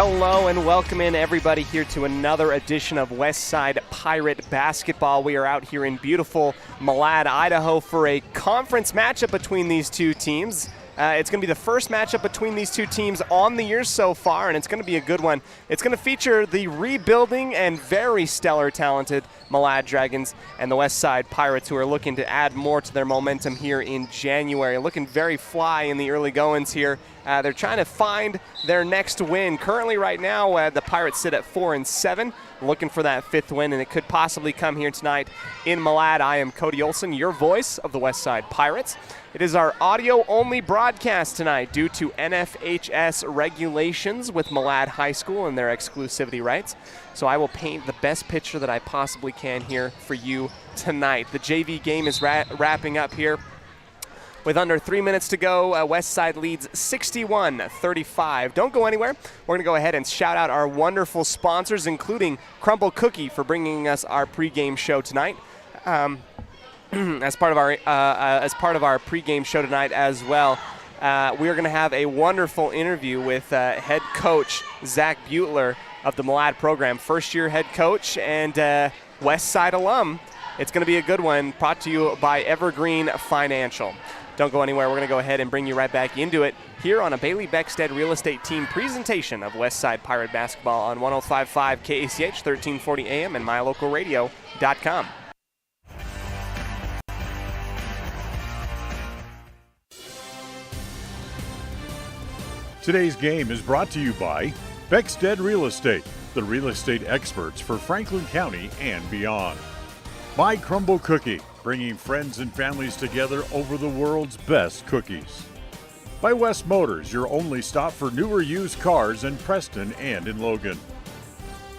Hello and welcome in everybody here to another edition of Westside Pirate Basketball. We are out here in beautiful Malad, Idaho for a conference matchup between these two teams. It's going to be the first matchup between these two teams on the year so far, and it's going to be a good one. It's going to feature the rebuilding and very stellar talented Malad Dragons and the Westside Pirates, who are looking to add more to their momentum here in January. Looking very fly in the early goings here. They're trying to find their next win. Currently right now, the Pirates sit at 4-7, looking for that fifth win, and it could possibly come here tonight in Malad. I am Cody Olsen, your voice of the Westside Pirates. It is our audio-only broadcast tonight due to NFHS regulations with Malad High School and their exclusivity rights. So I will paint the best picture that I possibly can here for you tonight. The JV game is wrapping up here. With under 3 minutes to go, Westside leads 61-35. Don't go anywhere. We're going to go ahead and shout out our wonderful sponsors, including Crumble Cookie for bringing us our pregame show tonight. As part of our pregame show tonight as well, we are going to have a wonderful interview with head coach Zach Butler of the Malad program, first-year head coach and Westside alum. It's going to be a good one, brought to you by Evergreen Financial. Don't go anywhere. We're going to go ahead and bring you right back into it here on a Bailey Beckstead Real Estate Team presentation of Westside Pirate Basketball on 105.5 KACH, 1340 AM, and mylocalradio.com. Today's game is brought to you by Beckstead Real Estate, the real estate experts for Franklin County and beyond. By Crumble Cookie, bringing friends and families together over the world's best cookies. By West Motors, your only stop for newer used cars in Preston and in Logan.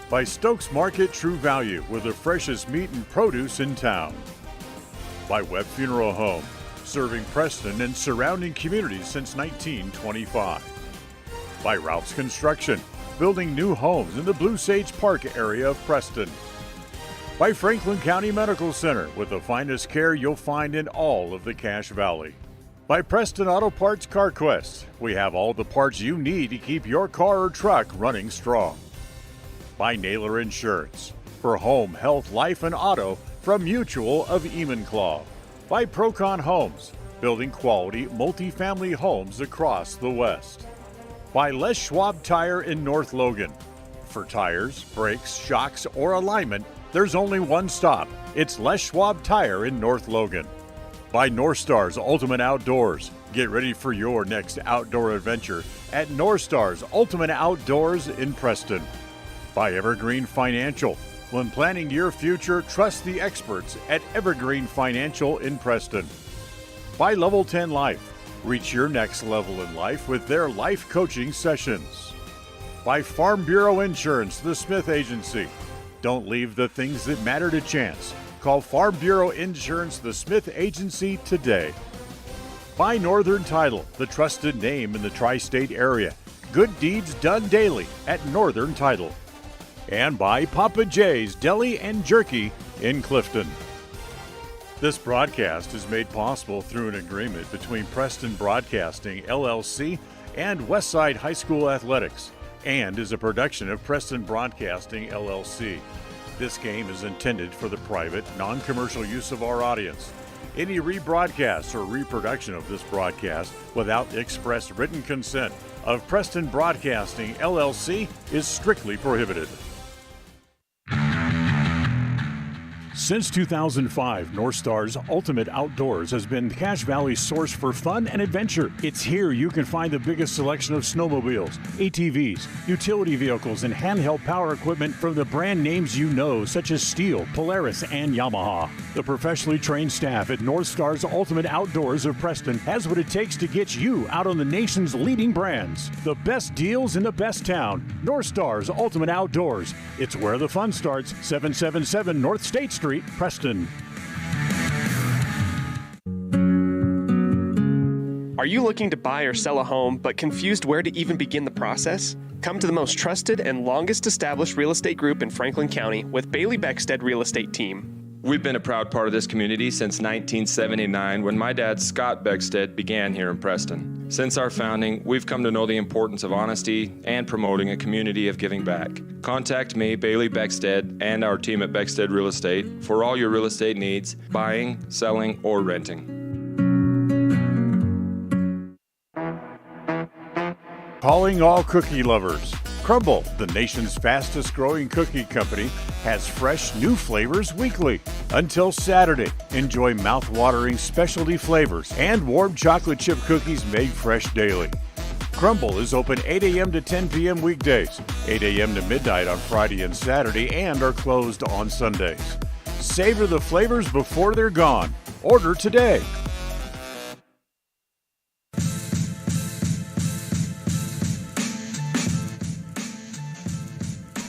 By Stokes Market True Value, with the freshest meat and produce in town. By Webb Funeral Home, serving Preston and surrounding communities since 1925. By Ralph's Construction, building new homes in the Blue Sage Park area of Preston. By Franklin County Medical Center, with the finest care you'll find in all of the Cache Valley. By Preston Auto Parts CarQuest, we have all the parts you need to keep your car or truck running strong. By Naylor Insurance, for home, health, life, and auto from Mutual of Enumclaw. By Procon Homes, building quality multifamily homes across the West. By Les Schwab Tire in North Logan. For tires, brakes, shocks, or alignment, there's only one stop. It's Les Schwab Tire in North Logan. By North Stars Ultimate Outdoors. Get ready for your next outdoor adventure at North Stars Ultimate Outdoors in Preston. By Evergreen Financial. When planning your future, trust the experts at Evergreen Financial in Preston. By Level 10 Life. Reach your next level in life with their life coaching sessions. By Farm Bureau Insurance, the Smith Agency. Don't leave the things that matter to chance. Call Farm Bureau Insurance, the Smith Agency today. By Northern Title, the trusted name in the tri-state area. Good deeds done daily at Northern Title. And by Papa J's Deli and Jerky in Clifton. This broadcast is made possible through an agreement between Preston Broadcasting, LLC, and Westside High School Athletics, and is a production of Preston Broadcasting, LLC. This game is intended for the private, non-commercial use of our audience. Any rebroadcast or reproduction of this broadcast without express written consent of Preston Broadcasting, LLC is strictly prohibited. Since 2005, North Stars Ultimate Outdoors has been Cache Valley's source for fun and adventure. It's here you can find the biggest selection of snowmobiles, ATVs, utility vehicles, and handheld power equipment from the brand names you know, such as Steel, Polaris, and Yamaha. The professionally trained staff at North Stars Ultimate Outdoors of Preston has what it takes to get you out on the nation's leading brands. The best deals in the best town. North Stars Ultimate Outdoors. It's where the fun starts. 777 North State Street, Preston. Are you looking to buy or sell a home but confused where to even begin the process? Come to the most trusted and longest established real estate group in Franklin County with Bailey Beckstead Real Estate Team. We've been a proud part of this community since 1979 when my dad, Scott Beckstead, began here in Preston. Since our founding, we've come to know the importance of honesty and promoting a community of giving back. Contact me, Bailey Beckstead, and our team at Beckstead Real Estate for all your real estate needs, buying, selling, or renting. Calling all cookie lovers. Crumble, the nation's fastest growing cookie company, has fresh new flavors weekly. Until Saturday, enjoy mouth-watering specialty flavors and warm chocolate chip cookies made fresh daily. Crumble is open 8 a.m. to 10 p.m. weekdays, 8 a.m. to midnight on Friday and Saturday, and are closed on Sundays. Savor the flavors before they're gone. Order today.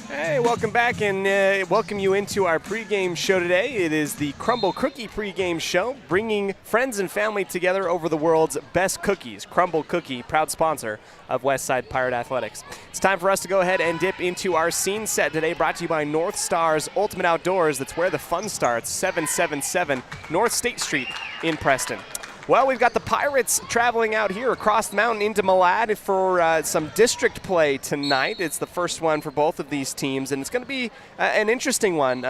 Hey, welcome back and welcome you into our pregame show today. It is the Crumble Cookie pregame show, bringing friends and family together over the world's best cookies. Crumble Cookie, proud sponsor of Westside Pirate Athletics. It's time for us to go ahead and dip into our scene set today, brought to you by North Star's Ultimate Outdoors. That's where the fun starts, 777 North State Street in Preston. Well, we've got the Pirates traveling out here across the mountain into Malad for some district play tonight. It's the first one for both of these teams, and it's going to be an interesting one.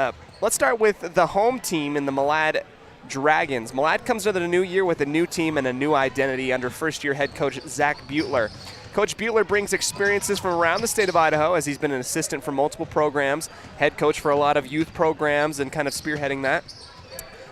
Let's start with the home team in the Malad Dragons. Malad comes into the new year with a new team and a new identity under first-year head coach Zach Butler. Coach Butler brings experiences from around the state of Idaho, as he's been an assistant for multiple programs, head coach for a lot of youth programs, and kind of spearheading that.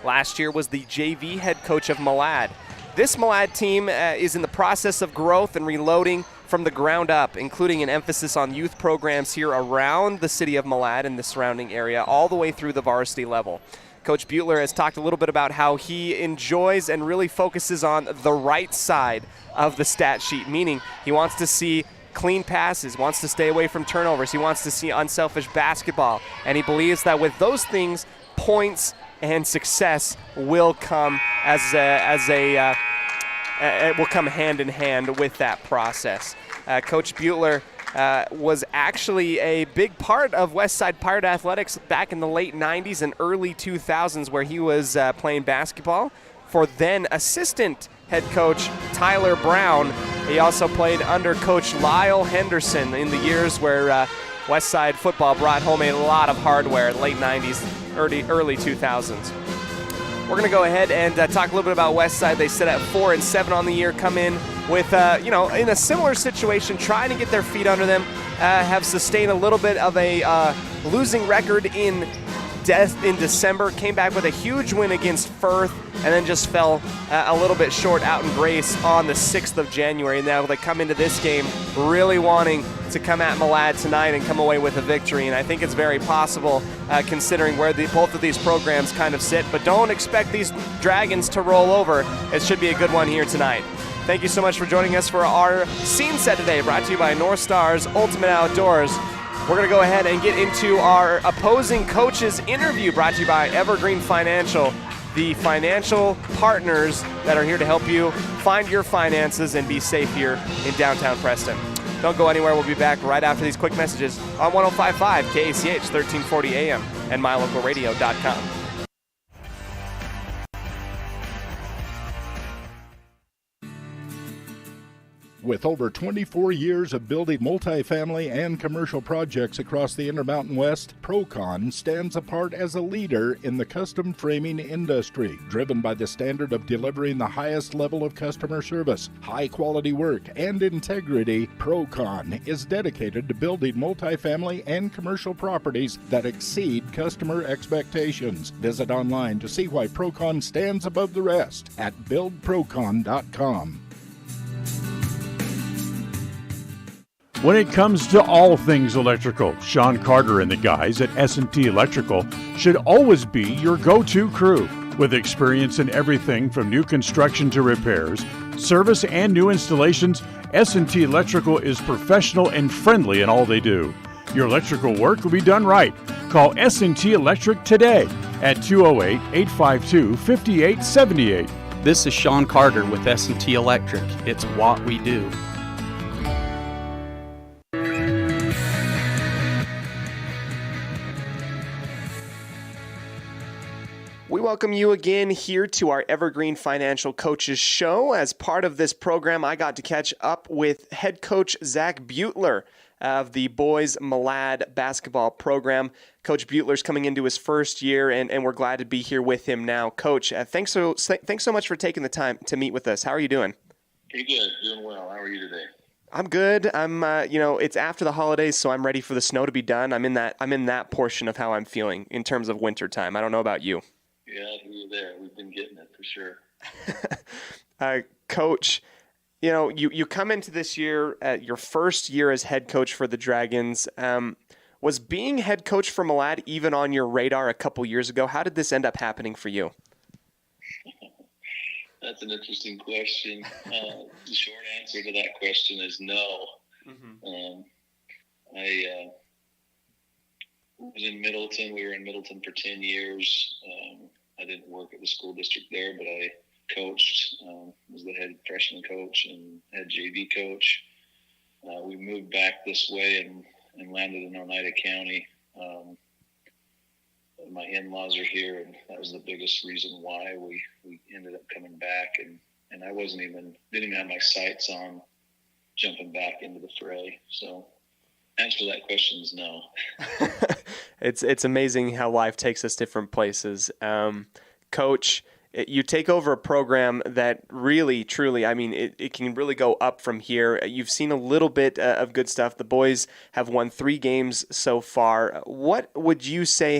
Last year was the JV head coach of Malad. This Malad team is in the process of growth and reloading from the ground up, including an emphasis on youth programs here around the city of Malad and the surrounding area, all the way through the varsity level. Coach Butler has talked a little bit about how he enjoys and really focuses on the right side of the stat sheet, meaning he wants to see clean passes, wants to stay away from turnovers, he wants to see unselfish basketball, and he believes that with those things, points and success will come will come hand in hand with that process. Coach Butler was actually a big part of Westside Pirate Athletics back in the late 90s and early 2000s, where he was playing basketball for then assistant head coach Tyler Brown. He also played under coach Lyle Henderson in the years where Westside football brought home a lot of hardware, late 90s, early 2000s. We're going to go ahead and talk a little bit about Westside. They sit at 4-7 on the year, come in with, in a similar situation, trying to get their feet under them, have sustained a little bit of a losing record in December, came back with a huge win against Firth, and then just fell a little bit short out in Grace on the 6th of January. Now they come into this game really wanting to come at Malad tonight and come away with a victory, and I think it's very possible considering where both of these programs kind of sit, but don't expect these Dragons to roll over. It should be a good one here tonight. Thank you so much for joining us for our scene set today, brought to you by North Star's Ultimate Outdoors. We're going to go ahead and get into our opposing coaches interview, brought to you by Evergreen Financial, the financial partners that are here to help you find your finances and be safe here in downtown Preston. Don't go anywhere. We'll be back right after these quick messages on 105.5 KACH 1340 AM and mylocalradio.com. With over 24 years of building multifamily and commercial projects across the Intermountain West, Procon stands apart as a leader in the custom framing industry, driven by the standard of delivering the highest level of customer service, high-quality work, and integrity. Procon is dedicated to building multifamily and commercial properties that exceed customer expectations. Visit online to see why Procon stands above the rest at buildprocon.com. When it comes to all things electrical, Sean Carter and the guys at S&T Electrical should always be your go-to crew. With experience in everything from new construction to repairs, service, and new installations, S&T Electrical is professional and friendly in all they do. Your electrical work will be done right. Call S&T Electric today at 208-852-5878. This is Sean Carter with S&T Electric. It's what we do. We welcome you again here to our Evergreen Financial Coaches Show. As part of this program, I got to catch up with head coach Zach Butler of the boys Malad basketball program. Coach Butler's coming into his first year, and we're glad to be here with him now. Coach, thanks so much for taking the time to meet with us. How are you doing? Pretty good. Doing well. How are you today? I'm good. I'm, it's after the holidays, so I'm ready for the snow to be done. I'm in that portion of how I'm feeling in terms of winter time. I don't know about you. Yeah, you're there. We've been getting it for sure. Coach, you come into this year, your first year as head coach for the Dragons. Was being head coach for Malad even on your radar a couple years ago? How did this end up happening for you? That's an interesting question. The short answer to that question is no. Mm-hmm. I was in Middleton. We were in Middleton for 10 years. I didn't work at the school district there, but I coached, was the head freshman coach and head JV coach. We moved back this way and landed in Oneida County. My in-laws are here, and that was the biggest reason why we ended up coming back. And I didn't even have my sights on jumping back into the fray. So answer to that question is no. It's amazing how life takes us different places. Coach, you take over a program that really, truly, it can really go up from here. You've seen a little bit of good stuff. The boys have won 3 games so far. What would you say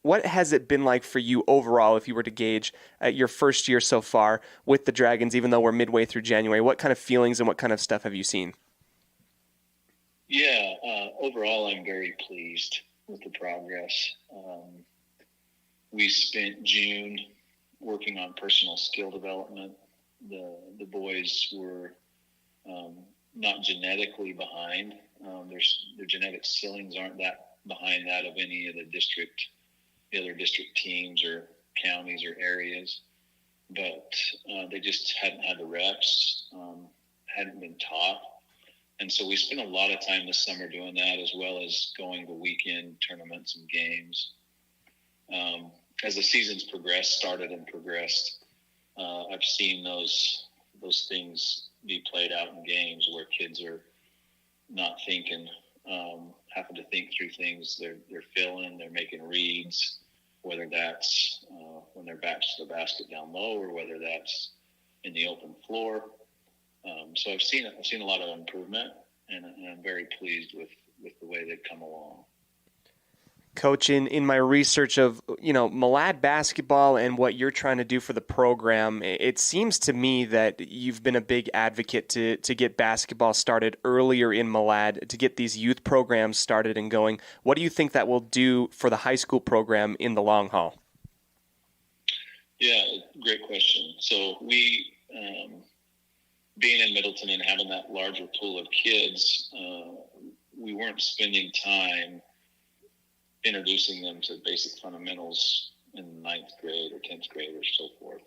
what has it been like for you overall, if you were to gauge your first year so far with the Dragons, even though we're midway through January? What kind of feelings and what kind of stuff have you seen? Yeah, overall, I'm very pleased with the progress. We spent June working on personal skill development. The boys were not genetically behind. Their genetic ceilings aren't that behind that of any of the other district teams or counties or areas, but they just hadn't had the reps, hadn't been taught. And so we spent a lot of time this summer doing that, as well as going to weekend tournaments and games. As the season's started and progressed, I've seen those things be played out in games where kids are not thinking, having to think through things. They're feeling, they're making reads, whether that's when their back's to the basket down low or whether that's in the open floor. So I've seen a lot of improvement, and I'm very pleased with the way they've come along. Coach, in my research of Malad basketball and what you're trying to do for the program, it seems to me that you've been a big advocate to get basketball started earlier in Malad, to get these youth programs started and going. What do you think that will do for the high school program in the long haul? Yeah, great question. So we, being in Middleton and having that larger pool of kids, we weren't spending time introducing them to basic fundamentals in 9th grade or 10th grade or so forth.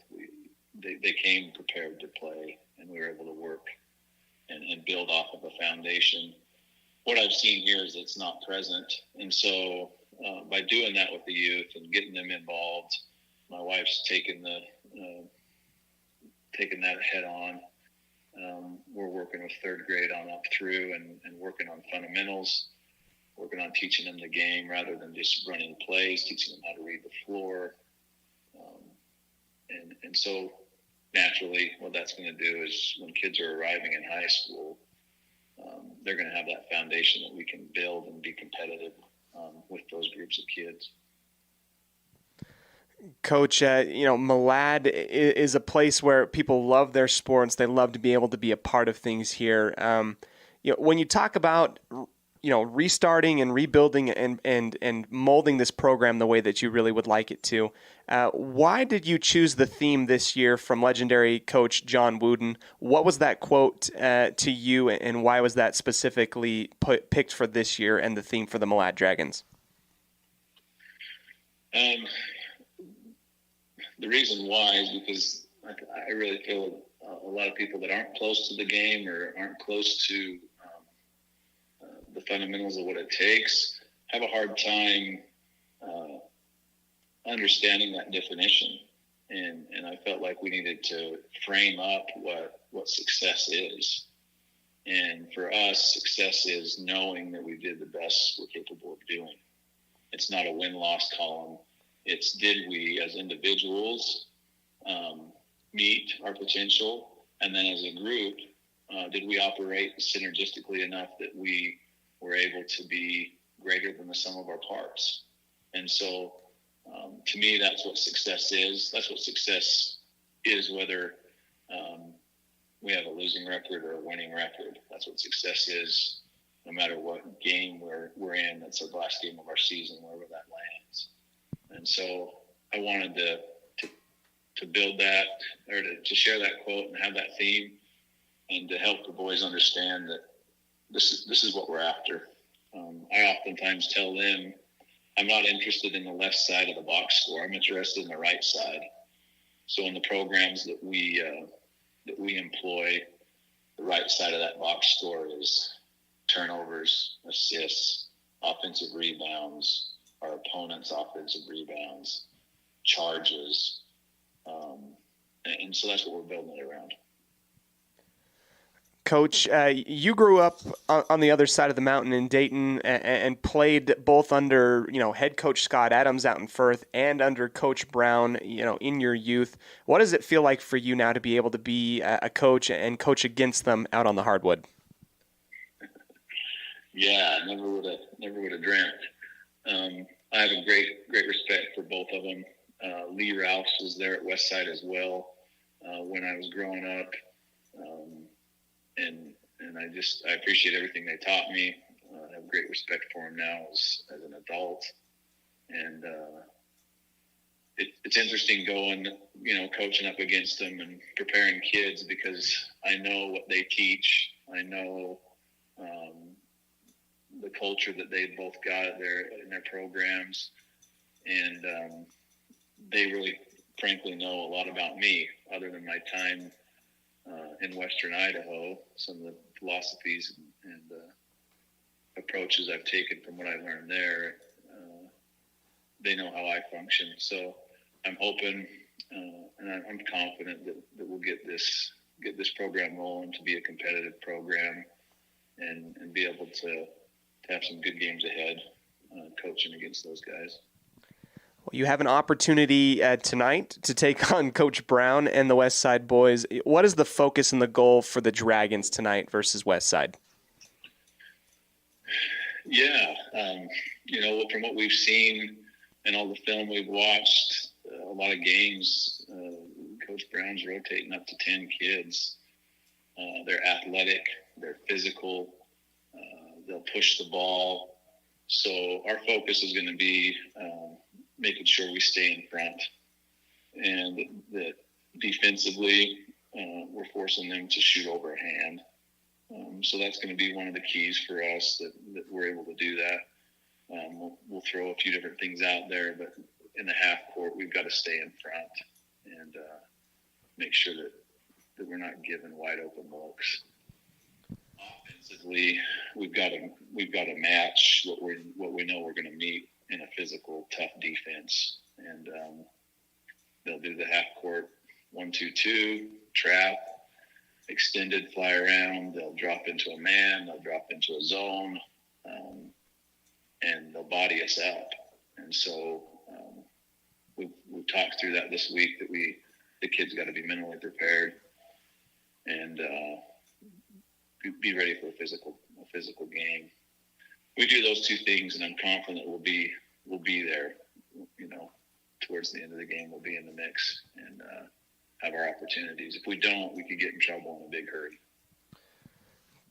They came prepared to play, and we were able to work and build off of a foundation. What I've seen here is it's not present. And so by doing that with the youth and getting them involved, my wife's taken that head on. We're working with 3rd grade on up through and working on fundamentals, working on teaching them the game rather than just running plays, teaching them how to read the floor. And so naturally what that's going to do is when kids are arriving in high school, they're going to have that foundation that we can build and be competitive with those groups of kids. Coach, Malad is a place where people love their sports. They love to be able to be a part of things here. When you talk about restarting and rebuilding and molding this program the way that you really would like it to, why did you choose the theme this year from legendary coach John Wooden? What was that quote to you, and why was that specifically picked for this year and the theme for the Malad Dragons? The reason why is because I really feel a lot of people that aren't close to the game or aren't close to the fundamentals of what it takes have a hard time understanding that definition. And I felt like we needed to frame up what success is. And for us, success is knowing that we did the best we're capable of doing. It's not a win-loss column. It's, did we as individuals meet our potential? And then as a group, did we operate synergistically enough that we were able to be greater than the sum of our parts? And so to me, that's what success is. That's what success is, whether we have a losing record or a winning record. That's what success is, no matter what game we're in. That's the last game of our season, wherever that lands. And so I wanted to build that, or to share that quote and have that theme, and to help the boys understand that this is what we're after. I oftentimes tell them, I'm not interested in the left side of the box score. I'm interested in the right side. So in the programs that we employ, the right side of that box score is turnovers, assists, offensive rebounds, our opponent's offensive rebounds, charges. And so that's what we're building it around. Coach, you grew up on the other side of the mountain in Dayton and played both under, head coach Scott Adams out in Firth and under Coach Brown, in your youth. What does it feel like for you now to be able to be a coach and coach against them out on the hardwood? Yeah, never would have dreamt. I have a great respect for both of them. Lee Rouse was there at Westside as well when I was growing up. And I appreciate everything they taught me. I have great respect for them now as an adult. And it's interesting going, coaching up against them and preparing kids, because I know what they teach. I know the culture that they've both got in their programs. And they really, frankly, know a lot about me, other than my time in Western Idaho, some of the philosophies and approaches I've taken from what I learned there. They know how I function. So I'm hoping and I'm confident that we'll get this program rolling to be a competitive program and be able to have some good games ahead coaching against those guys. Well, you have an opportunity tonight to take on Coach Brown and the Westside boys. What is the focus and the goal for the Dragons tonight versus Westside? Yeah, from what we've seen and all the film we've watched, a lot of games, Coach Brown's rotating up to 10 kids. They're athletic, they're physical, they'll push the ball. So our focus is going to be making sure we stay in front, and that defensively we're forcing them to shoot over a hand. So that's going to be one of the keys for us, that we're able to do that. We'll throw a few different things out there, but in the half court, we've got to stay in front and make sure that we're not giving wide open looks. Offensively, we've got to match what we know we're going to meet in a physical, tough defense. And they'll do the half court 1-2-2 trap, extended fly around. They'll drop into a man. They'll drop into a zone, and they'll body us up. And so we've talked through that this week, that the kids got to be mentally prepared and be ready for a physical game. We do those two things, and I'm confident we'll be there. Towards the end of the game, we'll be in the mix and have our opportunities. If we don't, we could get in trouble in a big hurry.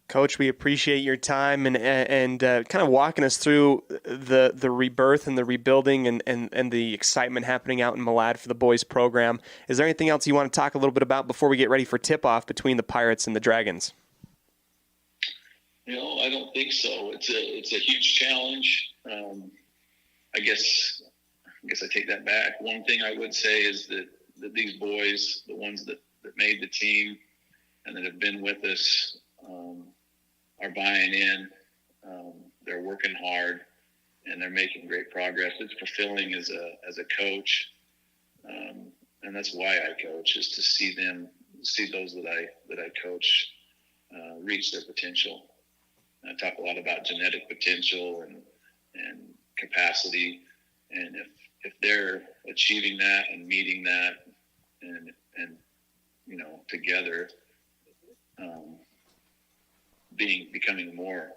Coach, we appreciate your time and kind of walking us through the rebirth and the rebuilding and the excitement happening out in Malad for the boys program. Is there anything else you want to talk a little bit about before we get ready for tip-off between the Pirates and the Dragons? I don't think so. It's a huge challenge. I guess I take that back. One thing I would say is that these boys, the ones that made the team and that have been with us, are buying in. They're working hard, and they're making great progress. It's fulfilling as a coach, and that's why I coach, is to see those that I coach reach their potential. I talk a lot about genetic potential and capacity, and if they're achieving that and meeting that, and together, becoming more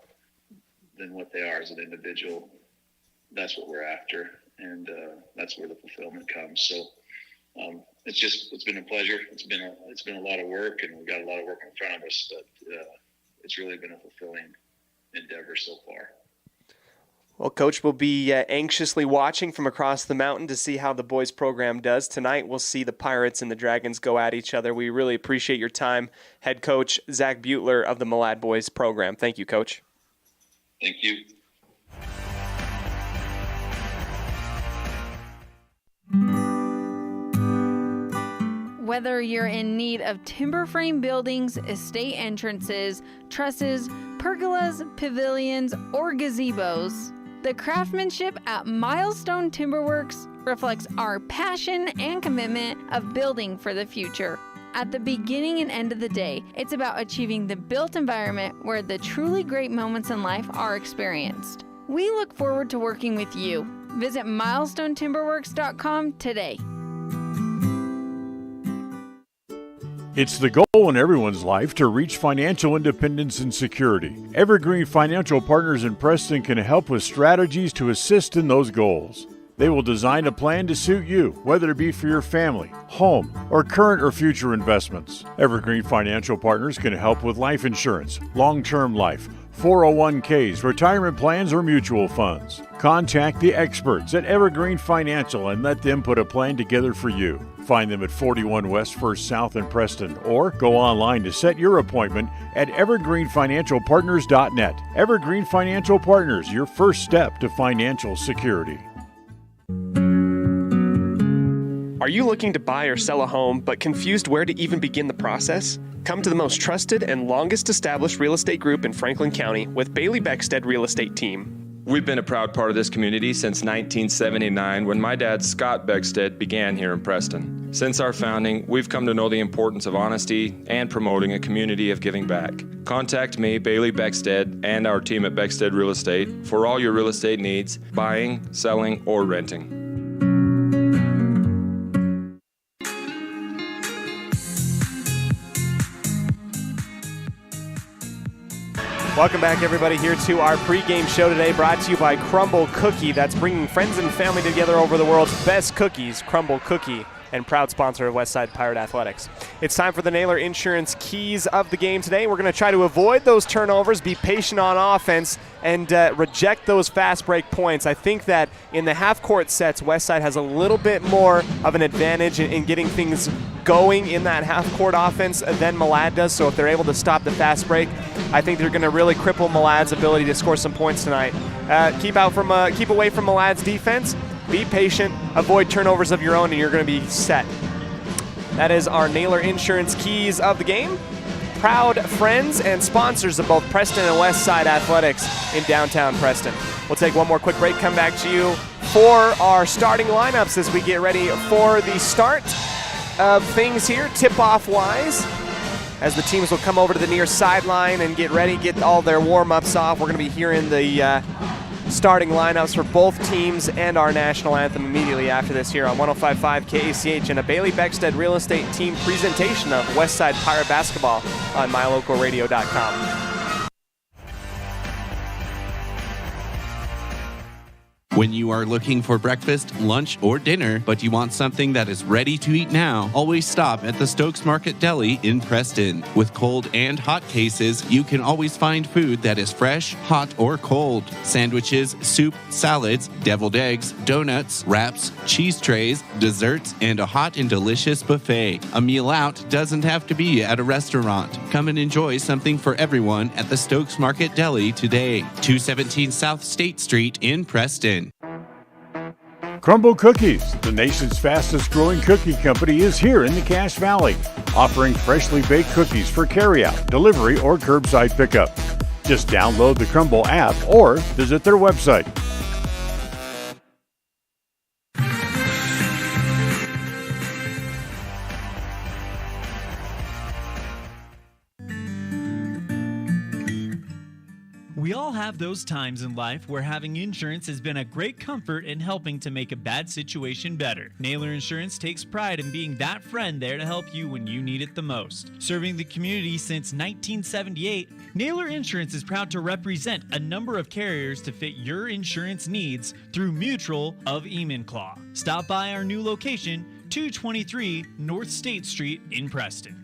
than what they are as an individual, that's what we're after, and that's where the fulfillment comes. So it's been a pleasure. It's been a lot of work, and we've got a lot of work in front of us, but it's really been a fulfilling endeavor so far. Well, Coach will be anxiously watching from across the mountain to see how the boys program does. Tonight, we'll see the Pirates and the Dragons go at each other. We really appreciate your time, head coach Zach Butler of the Malad boys program. Thank you, Coach. Thank you. Whether you're in need of timber frame buildings, estate entrances, trusses, pergolas, pavilions, or gazebos, the craftsmanship at Milestone Timberworks reflects our passion and commitment of building for the future. At the beginning and end of the day, it's about achieving the built environment where the truly great moments in life are experienced. We look forward to working with you. Visit milestonetimberworks.com today. It's the goal in everyone's life to reach financial independence and security. Evergreen Financial Partners in Preston can help with strategies to assist in those goals. They will design a plan to suit you, whether it be for your family, home, or current or future investments. Evergreen Financial Partners can help with life insurance, long-term life, 401ks, retirement plans, or mutual funds. Contact the experts at Evergreen Financial and let them put a plan together for you. Find them at 41 West 1st South in Preston, or go online to set your appointment at evergreenfinancialpartners.net. Evergreen Financial Partners, your first step to financial security. Are you looking to buy or sell a home but confused where to even begin the process? Come to the most trusted and longest established real estate group in Franklin County with Bailey Beckstead Real Estate Team. We've been a proud part of this community since 1979 when my dad, Scott Beckstead, began here in Preston. Since our founding, we've come to know the importance of honesty and promoting a community of giving back. Contact me, Bailey Beckstead, and our team at Beckstead Real Estate for all your real estate needs, buying, selling, or renting. Welcome back, everybody, here to our pregame show today, brought to you by Crumble Cookie. That's bringing friends and family together over the world's best cookies, Crumble Cookie, and proud sponsor of Westside Pirate Athletics. It's time for the Naylor Insurance keys of the game today. We're going to try to avoid those turnovers, be patient on offense, and reject those fast break points. I think that in the half-court sets, Westside has a little bit more of an advantage in getting things going in that half-court offense than Malad does. So if they're able to stop the fast break, I think they're going to really cripple Malad's ability to score some points tonight. Keep away from Malad's defense. Be patient, avoid turnovers of your own, and you're going to be set. That is our Naylor Insurance keys of the game. Proud friends and sponsors of both Preston and Westside Athletics in downtown Preston. We'll take one more quick break, come back to you for our starting lineups as we get ready for the start of things here, tip-off wise, as the teams will come over to the near sideline and get ready, get all their warm-ups off. We're going to be hearing the starting lineups for both teams and our national anthem immediately after this here on 105.5 KACH and a Bailey Beckstead Real Estate Team presentation of Westside Pirate Basketball on mylocalradio.com. When you are looking for breakfast, lunch, or dinner, but you want something that is ready to eat now, always stop at the Stokes Market Deli in Preston. With cold and hot cases, you can always find food that is fresh, hot, or cold. Sandwiches, soup, salads, deviled eggs, donuts, wraps, cheese trays, desserts, and a hot and delicious buffet. A meal out doesn't have to be at a restaurant. Come and enjoy something for everyone at the Stokes Market Deli today. 217 South State Street in Preston. Crumble Cookies, the nation's fastest growing cookie company, is here in the Cache Valley, offering freshly baked cookies for carryout, delivery, or curbside pickup. Just download the Crumble app or visit their website. We all have those times in life where having insurance has been a great comfort in helping to make a bad situation better. Naylor Insurance takes pride in being that friend there to help you when you need it the most. Serving the community since 1978, Naylor Insurance is proud to represent a number of carriers to fit your insurance needs through Mutual of Enumclaw. Stop by our new location, 223 North State Street in Preston.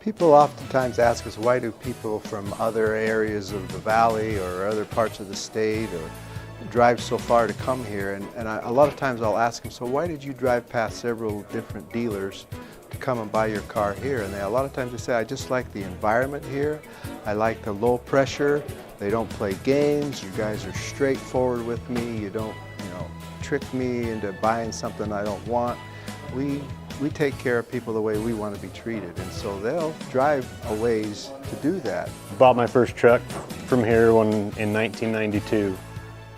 People oftentimes ask us, why do people from other areas of the valley or other parts of the state or drive so far to come here? And a lot of times I'll ask them, so why did you drive past several different dealers to come and buy your car here? And a lot of times they say, I just like the environment here. I like the low pressure. They don't play games. You guys are straightforward with me. You don't, trick me into buying something I don't want. We take care of people the way we want to be treated, and so they'll drive a ways to do that. Bought my first truck from here in 1992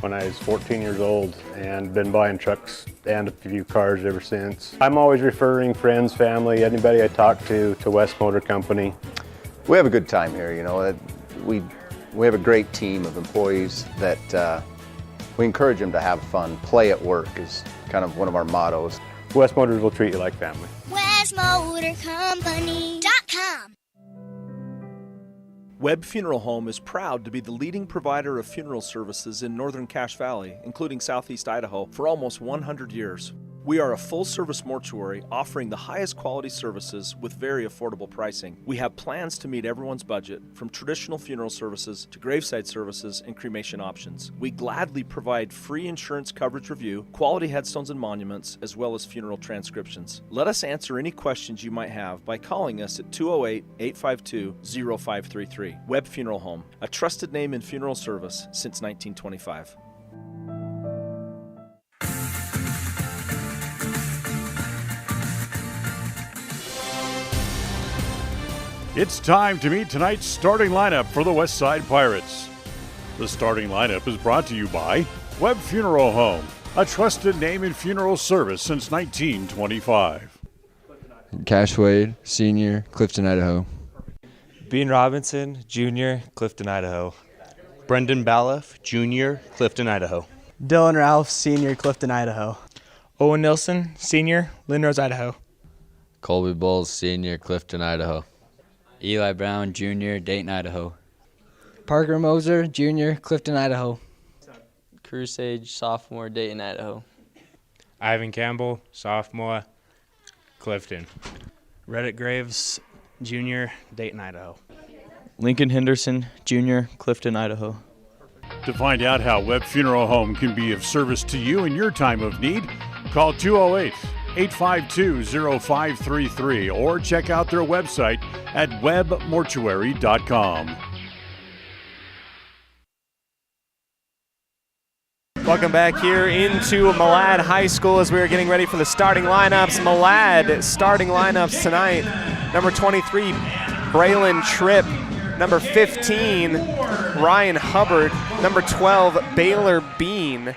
when I was 14 years old, and been buying trucks and a few cars ever since. I'm always referring friends, family, anybody I talk to West Motor Company. We have a good time here, We have a great team of employees that we encourage them to have fun. Play at work is kind of one of our mottos. West Motors will treat you like family. WestMotorCompany.com. Webb Funeral Home is proud to be the leading provider of funeral services in northern Cache Valley, including southeast Idaho, for almost 100 years. We are a full-service mortuary offering the highest quality services with very affordable pricing. We have plans to meet everyone's budget, from traditional funeral services to graveside services and cremation options. We gladly provide free insurance coverage review, quality headstones and monuments, as well as funeral transcriptions. Let us answer any questions you might have by calling us at 208-852-0533. Webb Funeral Home, a trusted name in funeral service since 1925. It's time to meet tonight's starting lineup for the Westside Pirates. The starting lineup is brought to you by Webb Funeral Home, a trusted name in funeral service since 1925. Cash Wade, Sr., Clifton, Idaho. Bean Robinson, Jr., Clifton, Idaho. Brendan Balliff, Jr., Clifton, Idaho. Dylan Ralph, Sr., Clifton, Idaho. Owen Nilsson, Sr., Lindrose, Idaho. Colby Bowles, Sr., Clifton, Idaho. Eli Brown, Jr., Dayton, Idaho. Parker Moser, Jr., Clifton, Idaho. Crusage, Sophomore, Dayton, Idaho. Ivan Campbell, Sophomore, Clifton. Reddick Graves, Jr., Dayton, Idaho. Lincoln Henderson, Jr., Clifton, Idaho. To find out how Webb Funeral Home can be of service to you in your time of need, call 208-852-0533 or check out their website at webbmortuary.com. Welcome back here into Malad High School as we are getting ready for the starting lineups. Malad starting lineups tonight. Number 23, Braylon Tripp. Number 15, Ryan Hubbard. Number 12, Baylor Bean.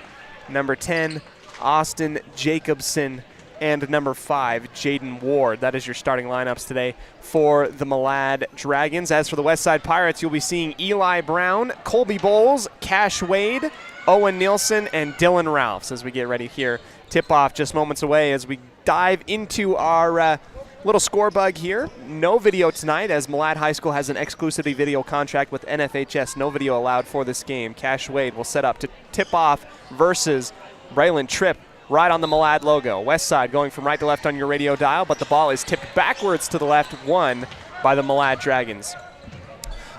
Number 10, Austin Jacobson. And number 5, Jaden Ward. That is your starting lineups today for the Malad Dragons. As for the Westside Pirates, you'll be seeing Eli Brown, Colby Bowles, Cash Wade, Owen Nielsen, and Dylan Ralphs as we get ready here. Tip-off just moments away as we dive into our little score bug here. No video tonight as Malad High School has an exclusivity video contract with NFHS. No video allowed for this game. Cash Wade will set up to tip off versus Braylon Tripp right on the Malad logo. Westside going from right to left on your radio dial, but the ball is tipped backwards to the left, won by the Malad Dragons.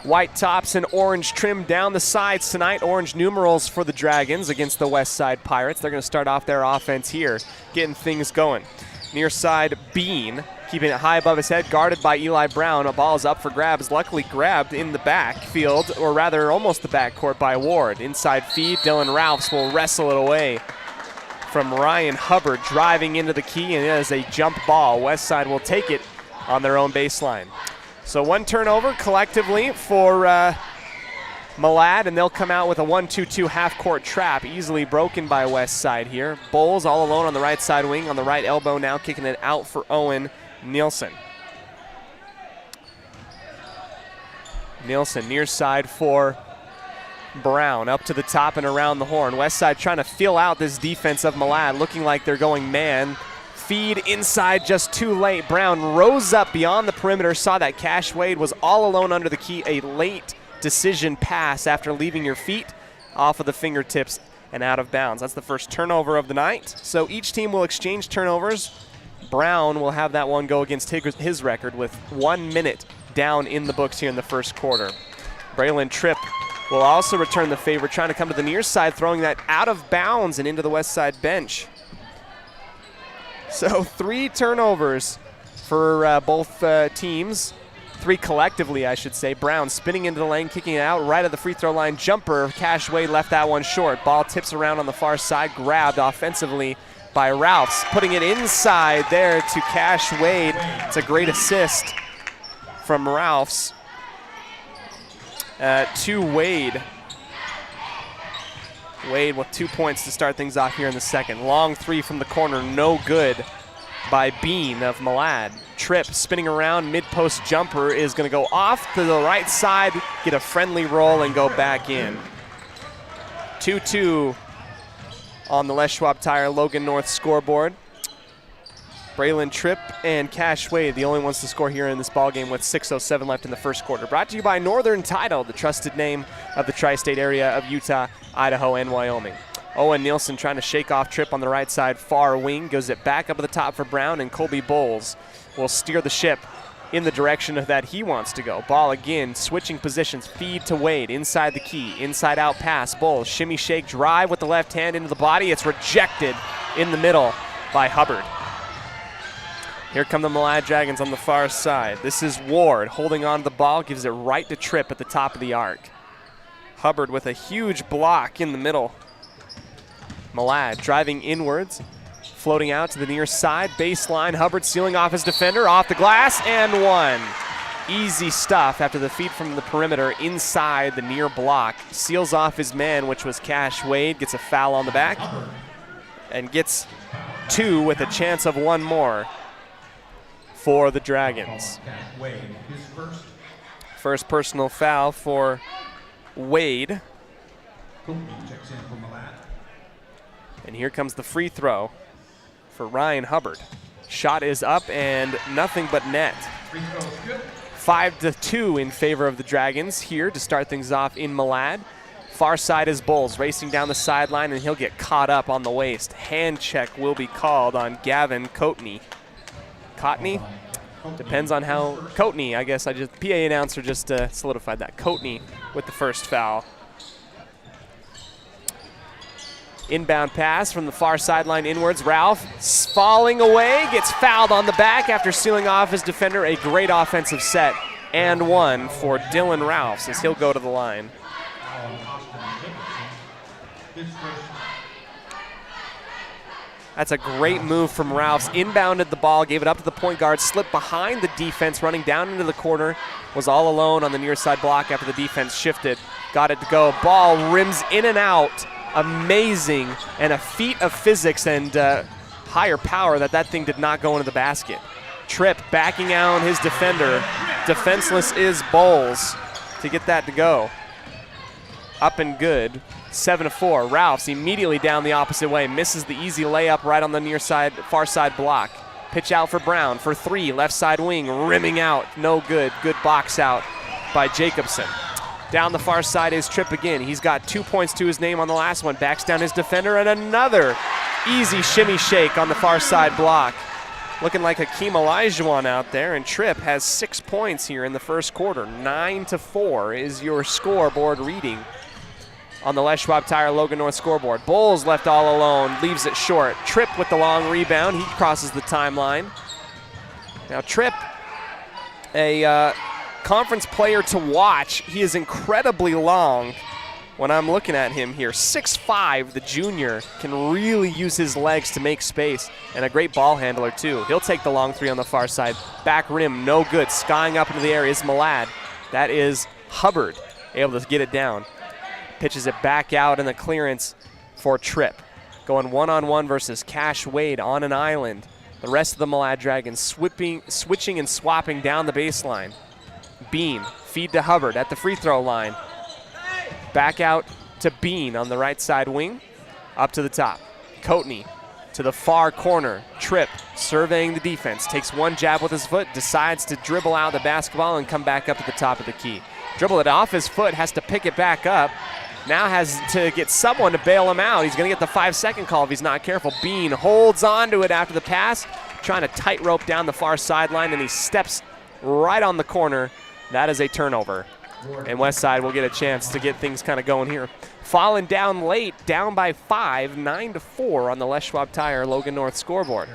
White tops and orange trim down the sides tonight. Orange numerals for the Dragons against the Westside Pirates. They're going to start off their offense here, getting things going. Near side, Bean, keeping it high above his head, guarded by Eli Brown. A ball is up for grabs, luckily grabbed in the backfield, or rather almost the backcourt by Ward. Inside feed, Dylan Ralphs will wrestle it away from Ryan Hubbard, driving into the key, and it is a jump ball. Westside will take it on their own baseline. So one turnover collectively for Malad, and they'll come out with a 1-2-2 half-court trap, easily broken by Westside here. Bowles all alone on the right side wing, on the right elbow now, kicking it out for Owen Nielsen. Nielsen near side for Brown, up to the top and around the horn. West side trying to feel out this defense of Malad, looking like they're going man. Feed inside just too late. Brown rose up beyond the perimeter, saw that Cash Wade was all alone under the key. A late decision pass after leaving your feet off of the fingertips and out of bounds. That's the first turnover of the night. So each team will exchange turnovers. Brown will have that one go against his record with 1 minute down in the books here in the first quarter. Braylon Tripp will also return the favor, trying to come to the near side, throwing that out of bounds and into the west side bench. So 3 turnovers for both teams. 3 collectively, I should say. Brown spinning into the lane, kicking it out right at the free throw line. Jumper, Cash Wade left that one short. Ball tips around on the far side, grabbed offensively by Ralphs, putting it inside there to Cash Wade. It's a great assist from Ralphs to Wade. Wade with 2 points to start things off here in the second. Long 3 from the corner, no good by Bean of Malad. Tripp spinning around, mid-post jumper is going to go off to the right side, get a friendly roll and go back in. 2-2 on the Les Schwab Tire Logan North scoreboard. Braylon Tripp and Cash Wade, the only ones to score here in this ballgame with 6:07 left in the first quarter. Brought to you by Northern Title, the trusted name of the tri-state area of Utah, Idaho, and Wyoming. Owen Nielsen trying to shake off Tripp on the right side, far wing, goes it back up to the top for Brown, and Colby Bowles will steer the ship in the direction that he wants to go. Ball again, switching positions, feed to Wade, inside the key, inside out pass, Bowles, shimmy shake, drive with the left hand into the body. It's rejected in the middle by Hubbard. Here come the Malad Dragons on the far side. This is Ward holding on to the ball, gives it right to Tripp at the top of the arc. Hubbard with a huge block in the middle. Malad driving inwards, floating out to the near side, baseline. Hubbard sealing off his defender, off the glass, and one. Easy stuff after the feed from the perimeter inside the near block. Seals off his man, which was Cash Wade, gets a foul on the back, and gets 2 with a chance of 1 more for the Dragons. First personal foul for Wade. And here comes the free throw for Ryan Hubbard. Shot is up and nothing but net. 5-2 in favor of the Dragons here to start things off in Malad. Far side is Bowles racing down the sideline, and he'll get caught up on the waist. Hand check will be called on Gavin Coatney. Coatney? Depends on how Coatney, I guess. PA announcer just solidified that. Coatney with the first foul. Inbound pass from the far sideline inwards. Ralph falling away, gets fouled on the back after sealing off his defender. A great offensive set and 1 for Dylan Ralphs as he'll go to the line. That's a great move from Ralphs. Inbounded the ball, gave it up to the point guard, slipped behind the defense, running down into the corner, was all alone on the near side block after the defense shifted. Got it to go. Ball rims in and out. Amazing, and a feat of physics and higher power that thing did not go into the basket. Tripp backing out his defender. Defenseless is Bowles to get that to go. Up and good. 7-4. Ralphs immediately down the opposite way. Misses the easy layup right on the near side, far side block. Pitch out for Brown for 3. Left side wing, rimming out. No good. Good box out by Jacobson. Down the far side is Tripp again. He's got 2 points to his name on the last one. Backs down his defender, and another easy shimmy shake on the far side block. Looking like Hakeem Olajuwon out there, and Tripp has 6 points here in the first quarter. 9-4 is your scoreboard reading on the Les Schwab Tire Logan North scoreboard. Bowles left all alone, leaves it short. Tripp with the long rebound. He crosses the timeline. Now Tripp, a conference player to watch. He is incredibly long when I'm looking at him here. 6'5", the junior, can really use his legs to make space, and a great ball handler too. He'll take the long 3 on the far side. Back rim, no good. Skying up into the area is Malad. That is Hubbard, able to get it down. Pitches it back out in the clearance for Tripp. Going one-on-one versus Cash Wade on an island. The rest of the Malad Dragons switching and swapping down the baseline. Bean, feed to Hubbard at the free throw line. Back out to Bean on the right side wing. Up to the top. Cody to the far corner. Tripp surveying the defense. Takes one jab with his foot. Decides to dribble out the basketball and come back up to the top of the key. Dribble it off his foot. Has to pick it back up. Now has to get someone to bail him out. He's going to get the 5-second call if he's not careful. Bean holds on to it after the pass. Trying to tightrope down the far sideline, and he steps right on the corner. That is a turnover. And Westside will get a chance to get things kind of going here. Falling down late, down by 5, 9-4 on the Les Schwab Tire Logan North scoreboard.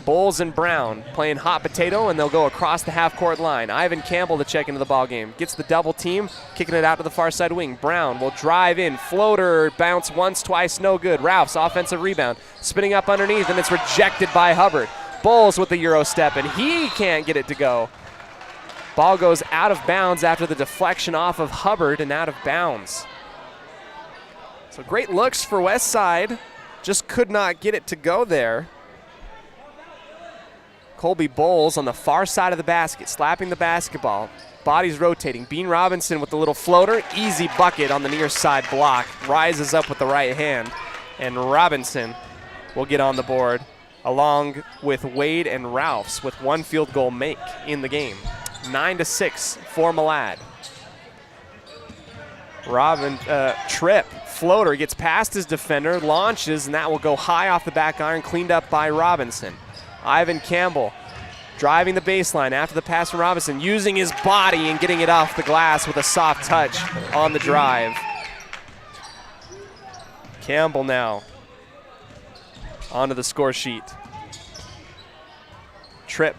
Bulls and Brown playing hot potato, and they'll go across the half-court line. Ivan Campbell to check into the ball game. Gets the double team, kicking it out to the far side wing. Brown will drive in, floater, bounce once, twice, no good. Ralph's offensive rebound, spinning up underneath, and it's rejected by Hubbard. Bulls with the Euro step, and he can't get it to go. Ball goes out of bounds after the deflection off of Hubbard and out of bounds. So great looks for Westside, just could not get it to go there. Colby Bowles on the far side of the basket, slapping the basketball. Bodies rotating. Bean Robinson with the little floater. Easy bucket on the near side block. Rises up with the right hand. And Robinson will get on the board along with Wade and Ralphs with one field goal make in the game. 9-6 for Malad. Tripp, floater, gets past his defender, launches, and that will go high off the back iron, cleaned up by Robinson. Ivan Campbell driving the baseline after the pass from Robinson, using his body and getting it off the glass with a soft touch on the drive. Campbell now onto the score sheet. Tripp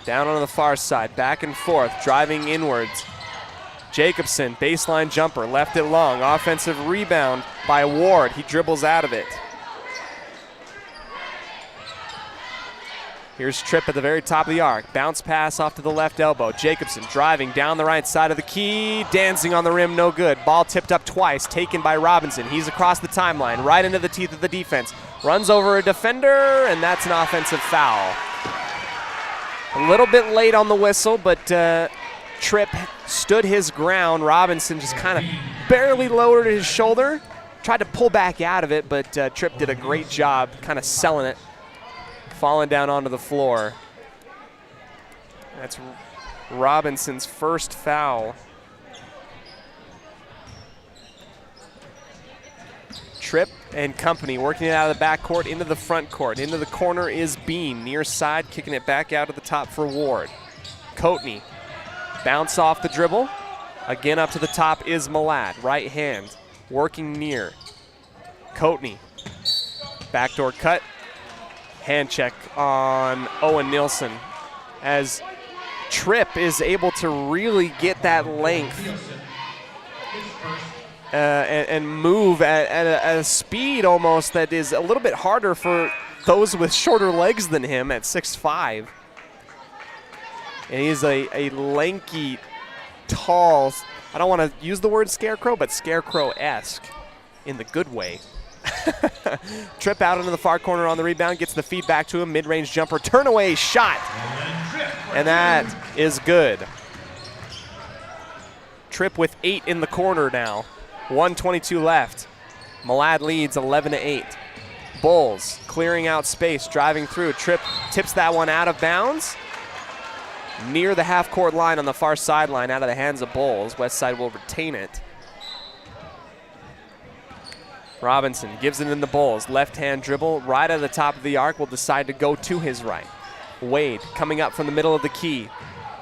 down on the far side, back and forth, driving inwards. Jacobson, baseline jumper, left it long. Offensive rebound by Ward. He dribbles out of it. Here's Tripp at the very top of the arc. Bounce pass off to the left elbow. Jacobson driving down the right side of the key. Dancing on the rim, no good. Ball tipped up twice, taken by Robinson. He's across the timeline, right into the teeth of the defense. Runs over a defender, and that's an offensive foul. A little bit late on the whistle, but Tripp stood his ground. Robinson just kind of barely lowered his shoulder. Tried to pull back out of it, but Tripp did a great job kind of selling it. Falling down onto the floor. That's Robinson's first foul. Tripp and company working it out of the backcourt into the front court. Into the corner is Bean, near side, kicking it back out to the top for Ward. Cody, bounce off the dribble. Again up to the top is Malad, right hand, working near. Cody, backdoor cut. Hand check on Owen Nielsen as Tripp is able to really get that length and move at a speed almost that is a little bit harder for those with shorter legs than him at 6'5". And he's a lanky, tall, I don't want to use the word scarecrow, but scarecrow-esque in the good way. Tripp out into the far corner on the rebound, gets the feed back to him, mid-range jumper, turn away shot, and that is good. Tripp with 8 in the corner now, 1:22 left. Malad leads 11-8. Bulls clearing out space, driving through. Tripp tips that one out of bounds, near the half-court line on the far sideline, out of the hands of Bulls. Westside will retain it. Robinson gives it in the Bulls. Left-hand dribble, right at the top of the arc, will decide to go to his right. Wade coming up from the middle of the key.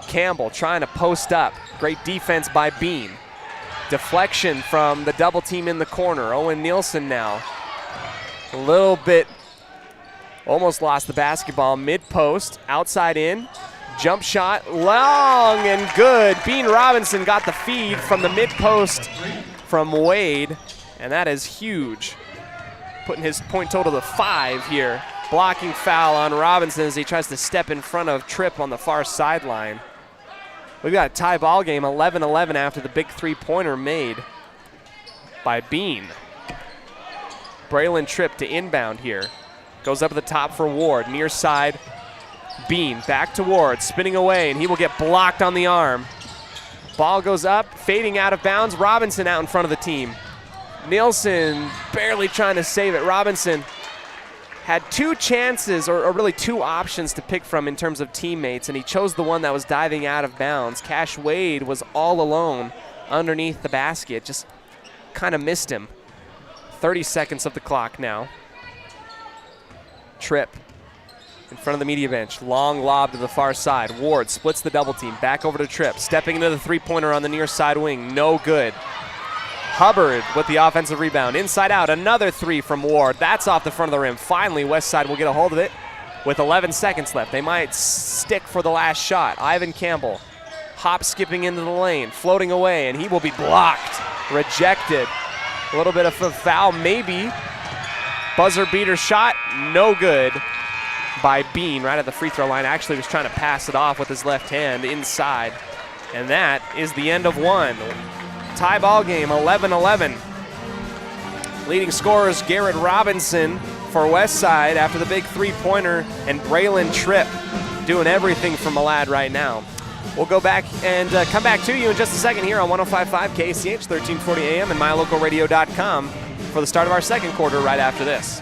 Campbell trying to post up. Great defense by Bean. Deflection from the double team in the corner. Owen Nielsen now. A little bit, almost lost the basketball. Mid-post, outside in. Jump shot, long and good. Bean Robinson got the feed from the mid-post from Wade. And that is huge, putting his point total to 5 here. Blocking foul on Robinson as he tries to step in front of Tripp on the far sideline. We've got a tie ball game, 11-11 after the big three-pointer made by Bean. Braylon Tripp to inbound here. Goes up at the top for Ward, near side. Bean back to Ward, spinning away, and he will get blocked on the arm. Ball goes up, fading out of bounds. Robinson out in front of the team. Nielsen barely trying to save it. Robinson had two chances, or really two options to pick from in terms of teammates, and he chose the one that was diving out of bounds. Cash Wade was all alone underneath the basket, just kind of missed him. 30 seconds of the clock now. Tripp in front of the media bench. Long lob to the far side. Ward splits the double team. Back over to Tripp. Stepping into the three-pointer on the near side wing. No good. Hubbard with the offensive rebound. Inside out. Another three from Ward. That's off the front of the rim. Finally, Westside will get a hold of it with 11 seconds left. They might stick for the last shot. Ivan Campbell hop skipping into the lane. Floating away, and he will be blocked. Rejected. A little bit of a foul, maybe. Buzzer beater shot, no good by Bean right at the free throw line. Actually was trying to pass it off with his left hand inside. And that is the end of one. Tie ball game, 11-11. Leading scorers Garrett Robinson for Westside after the big three-pointer, and Braylon Tripp doing everything for Malad right now. We'll go back and come back to you in just a second here on 105.5 KCH, 1340 AM, and mylocalradio.com for the start of our second quarter right after this.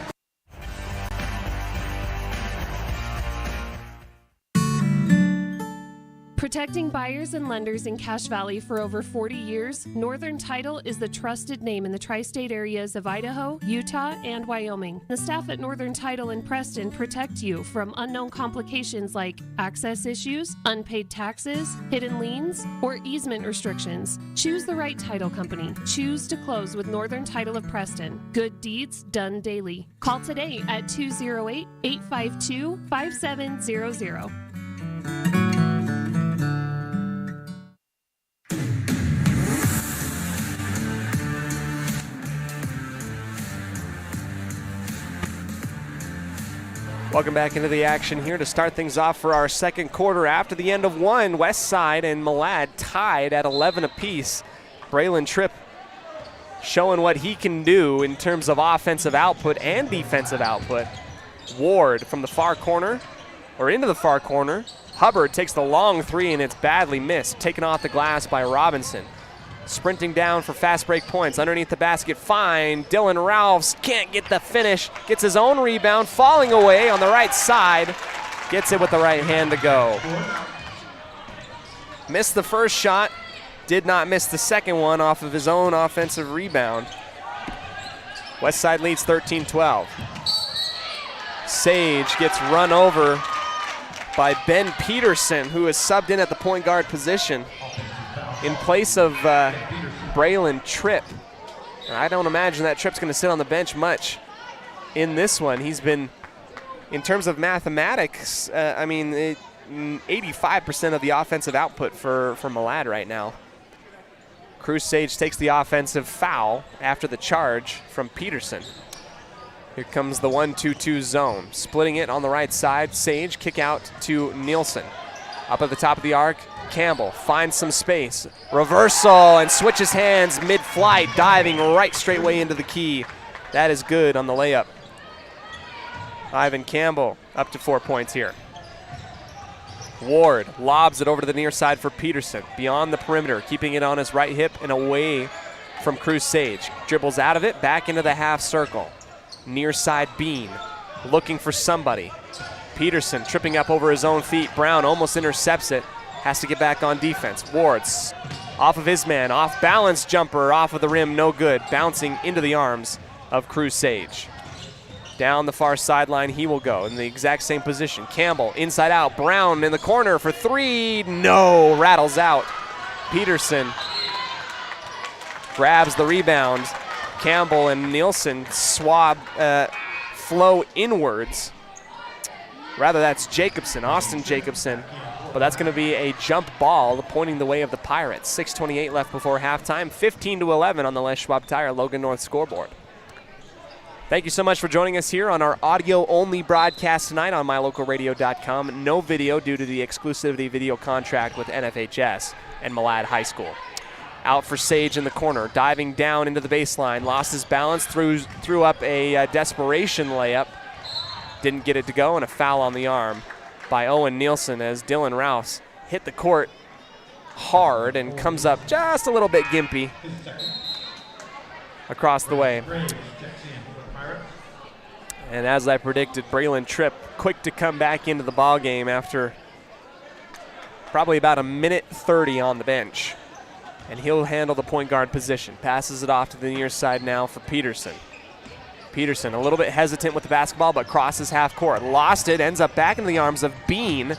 Protecting buyers and lenders in Cache Valley for over 40 years, Northern Title is the trusted name in the tri-state areas of Idaho, Utah, and Wyoming. The staff at Northern Title in Preston protect you from unknown complications like access issues, unpaid taxes, hidden liens, or easement restrictions. Choose the right title company. Choose to close with Northern Title of Preston. Good deeds done daily. Call today at 208-852-5700. Welcome back into the action here to start things off for our second quarter. After the end of one, Westside and Malad tied at 11 apiece. Braylon Tripp showing what he can do in terms of offensive output and defensive output. Ward from the far corner, or into the far corner. Hubbard takes the long three, and it's badly missed. Taken off the glass by Robinson. Sprinting down for fast break points. Underneath the basket, fine. Dylan Ralphs can't get the finish. Gets his own rebound, falling away on the right side. Gets it with the right hand to go. Missed the first shot. Did not miss the second one off of his own offensive rebound. Westside leads 13-12. Sage gets run over by Ben Peterson, who is subbed in at the point guard position in place of Braylon Tripp. I don't imagine that Tripp's going to sit on the bench much in this one. He's been, in terms of mathematics, 85% of the offensive output for Malad right now. Cruz Sage takes the offensive foul after the charge from Peterson. Here comes the 1-2-2 zone. Splitting it on the right side. Sage, kick out to Nielsen. Up at the top of the arc, Campbell finds some space. Reversal and switches hands mid-flight, diving right straightway into the key. That is good on the layup. Ivan Campbell up to 4 points here. Ward lobs it over to the near side for Peterson. Beyond the perimeter, keeping it on his right hip and away from Cruz Sage. Dribbles out of it, back into the half circle. Near side Bean, looking for somebody. Peterson tripping up over his own feet. Brown almost intercepts it. Has to get back on defense. Ward's off of his man. Off balance jumper off of the rim. No good. Bouncing into the arms of Cruz Sage. Down the far sideline he will go in the exact same position. Campbell inside out. Brown in the corner for three. No. Rattles out. Peterson grabs the rebound. Campbell and Nielsen flow inwards. Rather, that's Jacobson, Austin Jacobson. But that's going to be a jump ball pointing the way of the Pirates. 6:28 left before halftime. 15-11 on the Les Schwab Tire Logan North scoreboard. Thank you so much for joining us here on our audio-only broadcast tonight on mylocalradio.com. No video due to the exclusivity video contract with NFHS and Malad High School. Out for Sage in the corner, diving down into the baseline. Lost his balance, threw up a desperation layup. Didn't get it to go, and a foul on the arm by Owen Nielsen as Dylan Rouse hit the court hard and comes up just a little bit gimpy across the way. And as I predicted, Braylon Tripp quick to come back into the ball game after probably about 1:30 on the bench. And he'll handle the point guard position. Passes it off to the near side now for Peterson. Peterson a little bit hesitant with the basketball, but crosses half court. Lost it, ends up back into the arms of Bean.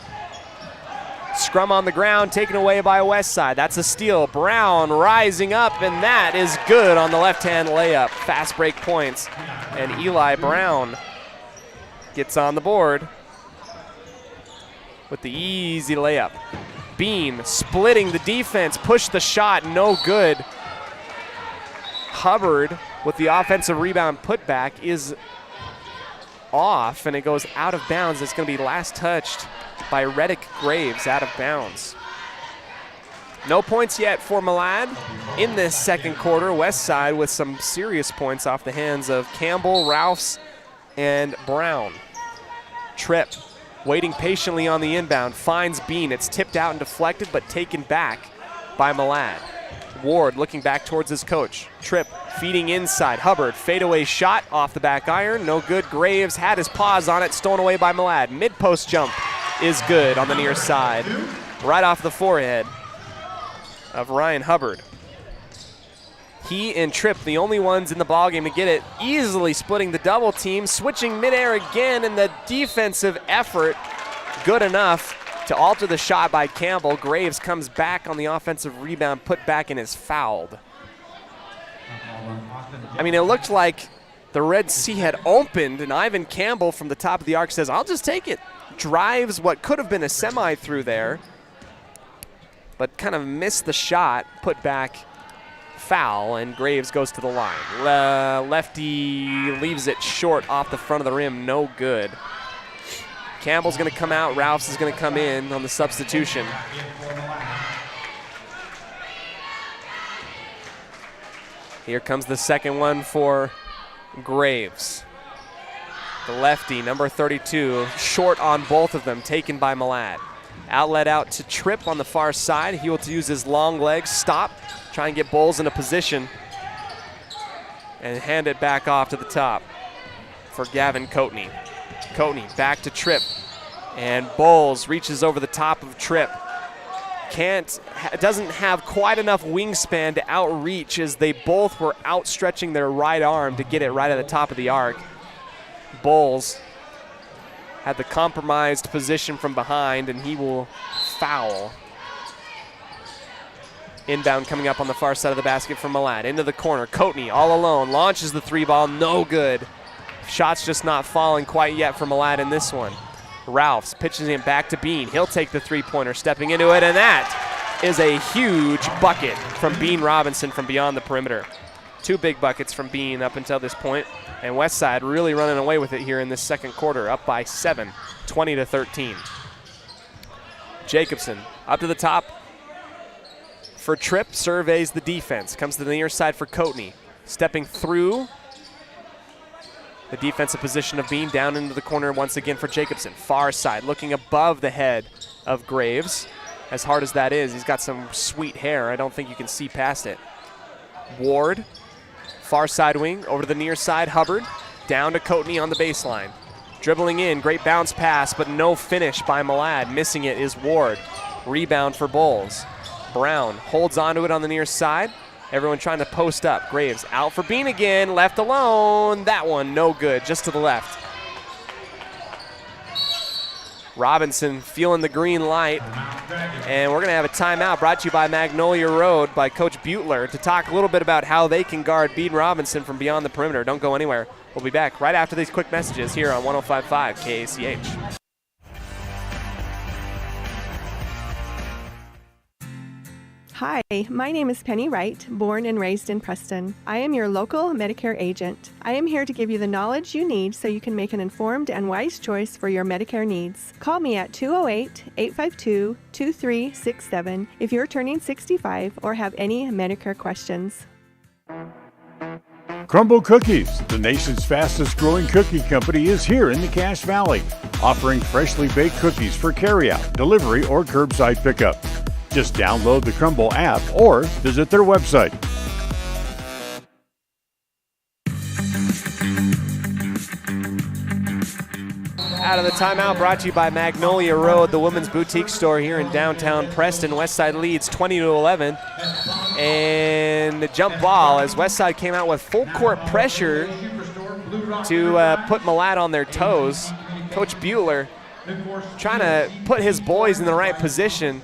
Scrum on the ground, taken away by Westside. That's a steal. Brown rising up, and that is good on the left-hand layup. Fast break points, and Eli Brown gets on the board with the easy layup. Bean splitting the defense, pushed the shot, no good. Hubbard with the offensive rebound putback is off, and it goes out of bounds. It's going to be last touched by Reddick Graves, out of bounds. No points yet for Malad in this second quarter. Westside with some serious points off the hands of Campbell, Rouse, and Brown. Tripp waiting patiently on the inbound, finds Bean. It's tipped out and deflected, but taken back by Malad. Ward looking back towards his coach. Tripp feeding inside. Hubbard, fadeaway shot off the back iron. No good. Graves had his paws on it, stolen away by Malad. Mid-post jump is good on the near side. Right off the forehead of Ryan Hubbard. He and Tripp, the only ones in the ballgame to get it, easily splitting the double team, switching midair again, and the defensive effort good enough to alter the shot by Campbell. Graves comes back on the offensive rebound, put back, and is fouled. I mean, it looked like the Red Sea had opened, and Ivan Campbell from the top of the arc says, I'll just take it. Drives what could have been a semi through there, but kind of missed the shot, put back, foul, and Graves goes to the line. Lefty leaves it short off the front of the rim, no good. Campbell's going to come out, Rouse is going to come in on the substitution. Here comes the second one for Graves. The lefty, number 32, short on both of them, taken by Malad. Outlet out to Tripp on the far side. He will use his long legs, stop, try and get Bowles in a position, and hand it back off to the top for Gavin Coatney. Coatney back to Tripp, and Bowles reaches over the top of Tripp. Doesn't have quite enough wingspan to outreach as they both were outstretching their right arm to get it right at the top of the arc. Bowles had the compromised position from behind, and he will foul. Inbound coming up on the far side of the basket from Malad. Into the corner, Coatney all alone, launches the three ball, no good. Shot's just not falling quite yet for Malad in this one. Ralphs pitches him back to Bean. He'll take the three-pointer, stepping into it, and that is a huge bucket from Bean Robinson from beyond the perimeter. Two big buckets from Bean up until this point, and Westside really running away with it here in this second quarter, up by 7, 20-13. Jacobson up to the top for Tripp, surveys the defense, comes to the near side for Coatney, stepping through the defensive position of Bean, down into the corner once again for Jacobson. Far side, looking above the head of Graves. As hard as that is, he's got some sweet hair. I don't think you can see past it. Ward, far side wing, over to the near side. Hubbard, down to Coatney on the baseline. Dribbling in, great bounce pass, but no finish by Malad. Missing it is Ward. Rebound for Bowles. Brown holds onto it on the near side. Everyone trying to post up. Graves out for Bean again, left alone. That one no good, just to the left. Robinson feeling the green light. And we're going to have a timeout brought to you by Magnolia Road by Coach Butler to talk a little bit about how they can guard Bean Robinson from beyond the perimeter. Don't go anywhere. We'll be back right after these quick messages here on 105.5 KACH. Hi, my name is Penny Wright, born and raised in Preston. I am your local Medicare agent. I am here to give you the knowledge you need so you can make an informed and wise choice for your Medicare needs. Call me at 208-852-2367 if you're turning 65 or have any Medicare questions. Crumble Cookies, the nation's fastest growing cookie company, is here in the Cache Valley, offering freshly baked cookies for carryout, delivery, or curbside pickup. Just download the Crumble app or visit their website. Out of the timeout, brought to you by Magnolia Road, the women's boutique store here in downtown Preston. Westside leads 20-11. And the jump ball as Westside came out with full court pressure to put Malad on their toes. Coach Bueller trying to put his boys in the right position.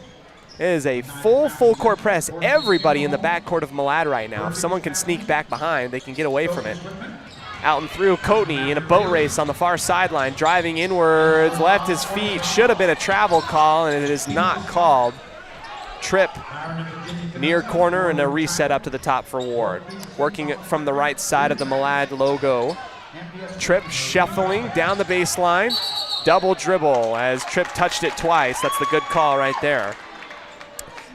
It is a full court press. Everybody in the backcourt of Malad right now. If someone can sneak back behind, they can get away from it. Out and through, Cody in a boat race on the far sideline, driving inwards, left his feet. Should have been a travel call, and it is not called. Trip near corner and a reset up to the top for Ward. Working it from the right side of the Malad logo. Trip shuffling down the baseline. Double dribble as Trip touched it twice. That's the good call right there.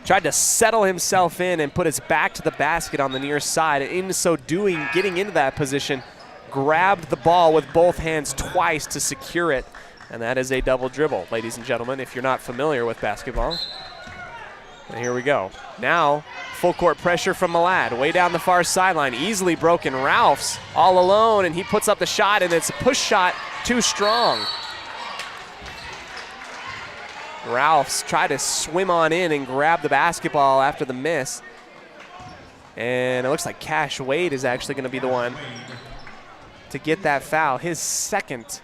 Tried to settle himself in and put his back to the basket on the near side. In so doing, getting into that position, grabbed the ball with both hands twice to secure it. And that is a double dribble, ladies and gentlemen, if you're not familiar with basketball. And here we go. Now, full court pressure from Malad, way down the far sideline, easily broken. Ralphs all alone, and he puts up the shot, and it's a push shot too strong. Ralphs tried to swim on in and grab the basketball after the miss. And it looks like Cash Wade is actually going to be the one to get that foul. His second,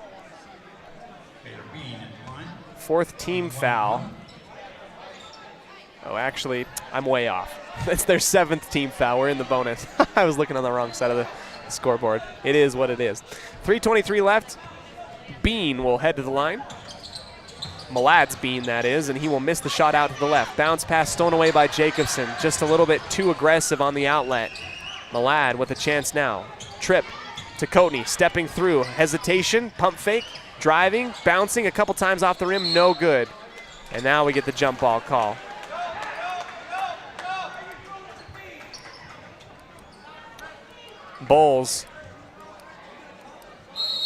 fourth team foul. Oh, actually, I'm way off. It's their seventh team foul. We're in the bonus. I was looking on the wrong side of the scoreboard. It is what it is. 3:23 left. Bean will head to the line. Malad's Bean, that is, and he will miss the shot out to the left. Bounce pass stolen away by Jacobson. Just a little bit too aggressive on the outlet. Malad with a chance now. Trip to Cody, stepping through. Hesitation, pump fake, driving, bouncing a couple times off the rim, no good. And now we get the jump ball call. Bowles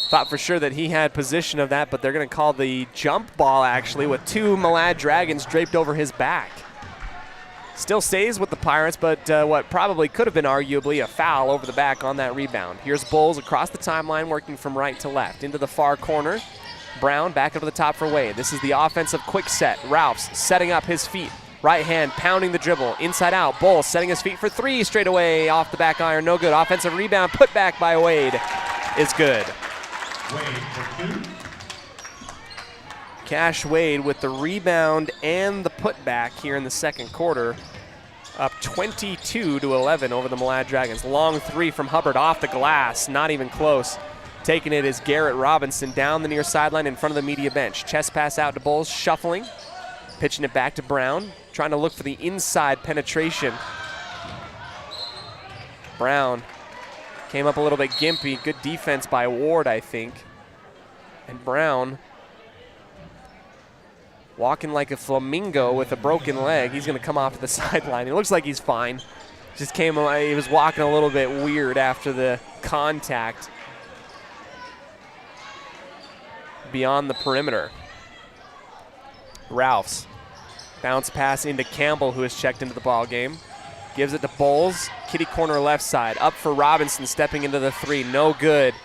thought for sure that he had position of that, but they're going to call the jump ball actually with two Malad Dragons draped over his back. Still stays with the Pirates, but what probably could have been arguably a foul over the back on that rebound. Here's Bowles across the timeline, working from right to left. Into the far corner. Brown back up to the top for Wade. This is the offensive quick set. Ralphs setting up his feet. Right hand pounding the dribble. Inside out. Bowles setting his feet for three straight away off the back iron. No good. Offensive rebound put back by Wade is good. Cash Wade with the rebound and the putback here in the second quarter. Up 22-11 over the Malad Dragons. Long three from Hubbard off the glass. Not even close. Taking it is Garrett Robinson down the near sideline in front of the media bench. Chest pass out to Bowles, shuffling. Pitching it back to Brown. Trying to look for the inside penetration. Brown came up a little bit gimpy. Good defense by Ward, I think. And Brown walking like a flamingo with a broken leg. He's going to come off to the sideline. It looks like he's fine. Just he was walking a little bit weird after the contact beyond the perimeter. Ralphs. Bounce pass into Campbell, who has checked into the ball game. Gives it to Bowles. Kitty corner left side. Up for Robinson, stepping into the three. No good.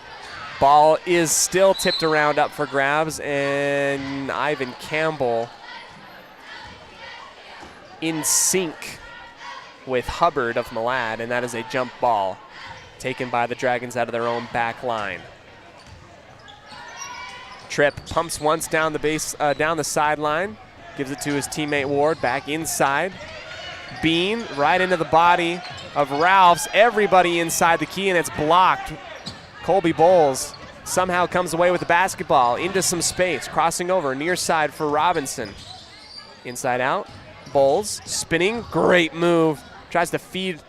Ball is still tipped around up for grabs, and Ivan Campbell in sync with Hubbard of Malad, and that is a jump ball taken by the Dragons out of their own back line. Tripp pumps once down the sideline, gives it to his teammate Ward, back inside. Bean right into the body of Ralphs. Everybody inside the key, and it's blocked. Colby Bowles somehow comes away with the basketball into some space, crossing over near side for Robinson. Inside out, Bowles spinning, great move. Tries to feed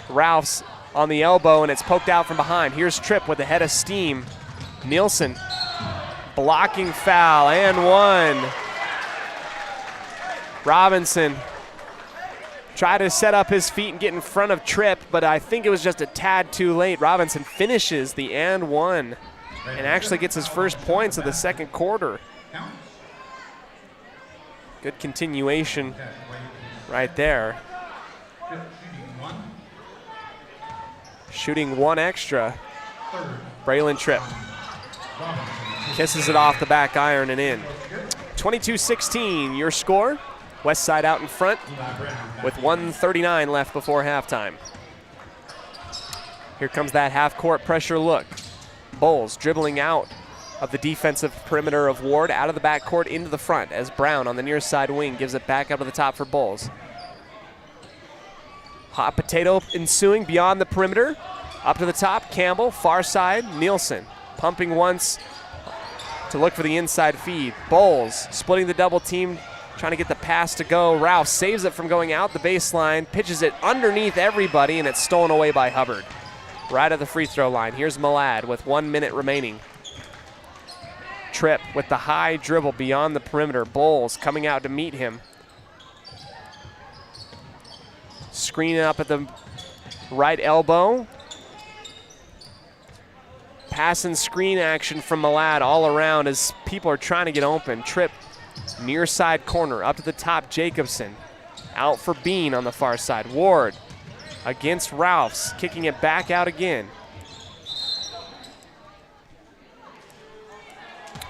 Ralphs on the elbow, and it's poked out from behind. Here's Tripp with a head of steam. Nielsen blocking foul and one. Robinson tried to set up his feet and get in front of Tripp, but I think it was just a tad too late. Robinson finishes the and one and actually gets his first points of the second quarter. Good continuation right there. Shooting one extra. Braylon Tripp kisses it off the back iron and in. 22-16, your score. West Side out in front with 1:39 left before halftime. Here comes that half-court pressure look. Bowles dribbling out of the defensive perimeter of Ward, out of the backcourt into the front as Brown on the near side wing gives it back up to the top for Bowles. Hot potato ensuing beyond the perimeter. Up to the top, Campbell, far side, Nielsen. Pumping once to look for the inside feed. Bowles splitting the double team, trying to get the pass to go. Ralph saves it from going out the baseline, pitches it underneath everybody, and it's stolen away by Hubbard. Right at the free throw line. Here's Malad with 1 minute remaining. Tripp with the high dribble beyond the perimeter. Bowles coming out to meet him. Screen up at the right elbow. Pass and screen action from Malad all around as people are trying to get open. Tripp near side corner, up to the top, Jacobson. Out for Bean on the far side. Ward against Ralphs, kicking it back out again.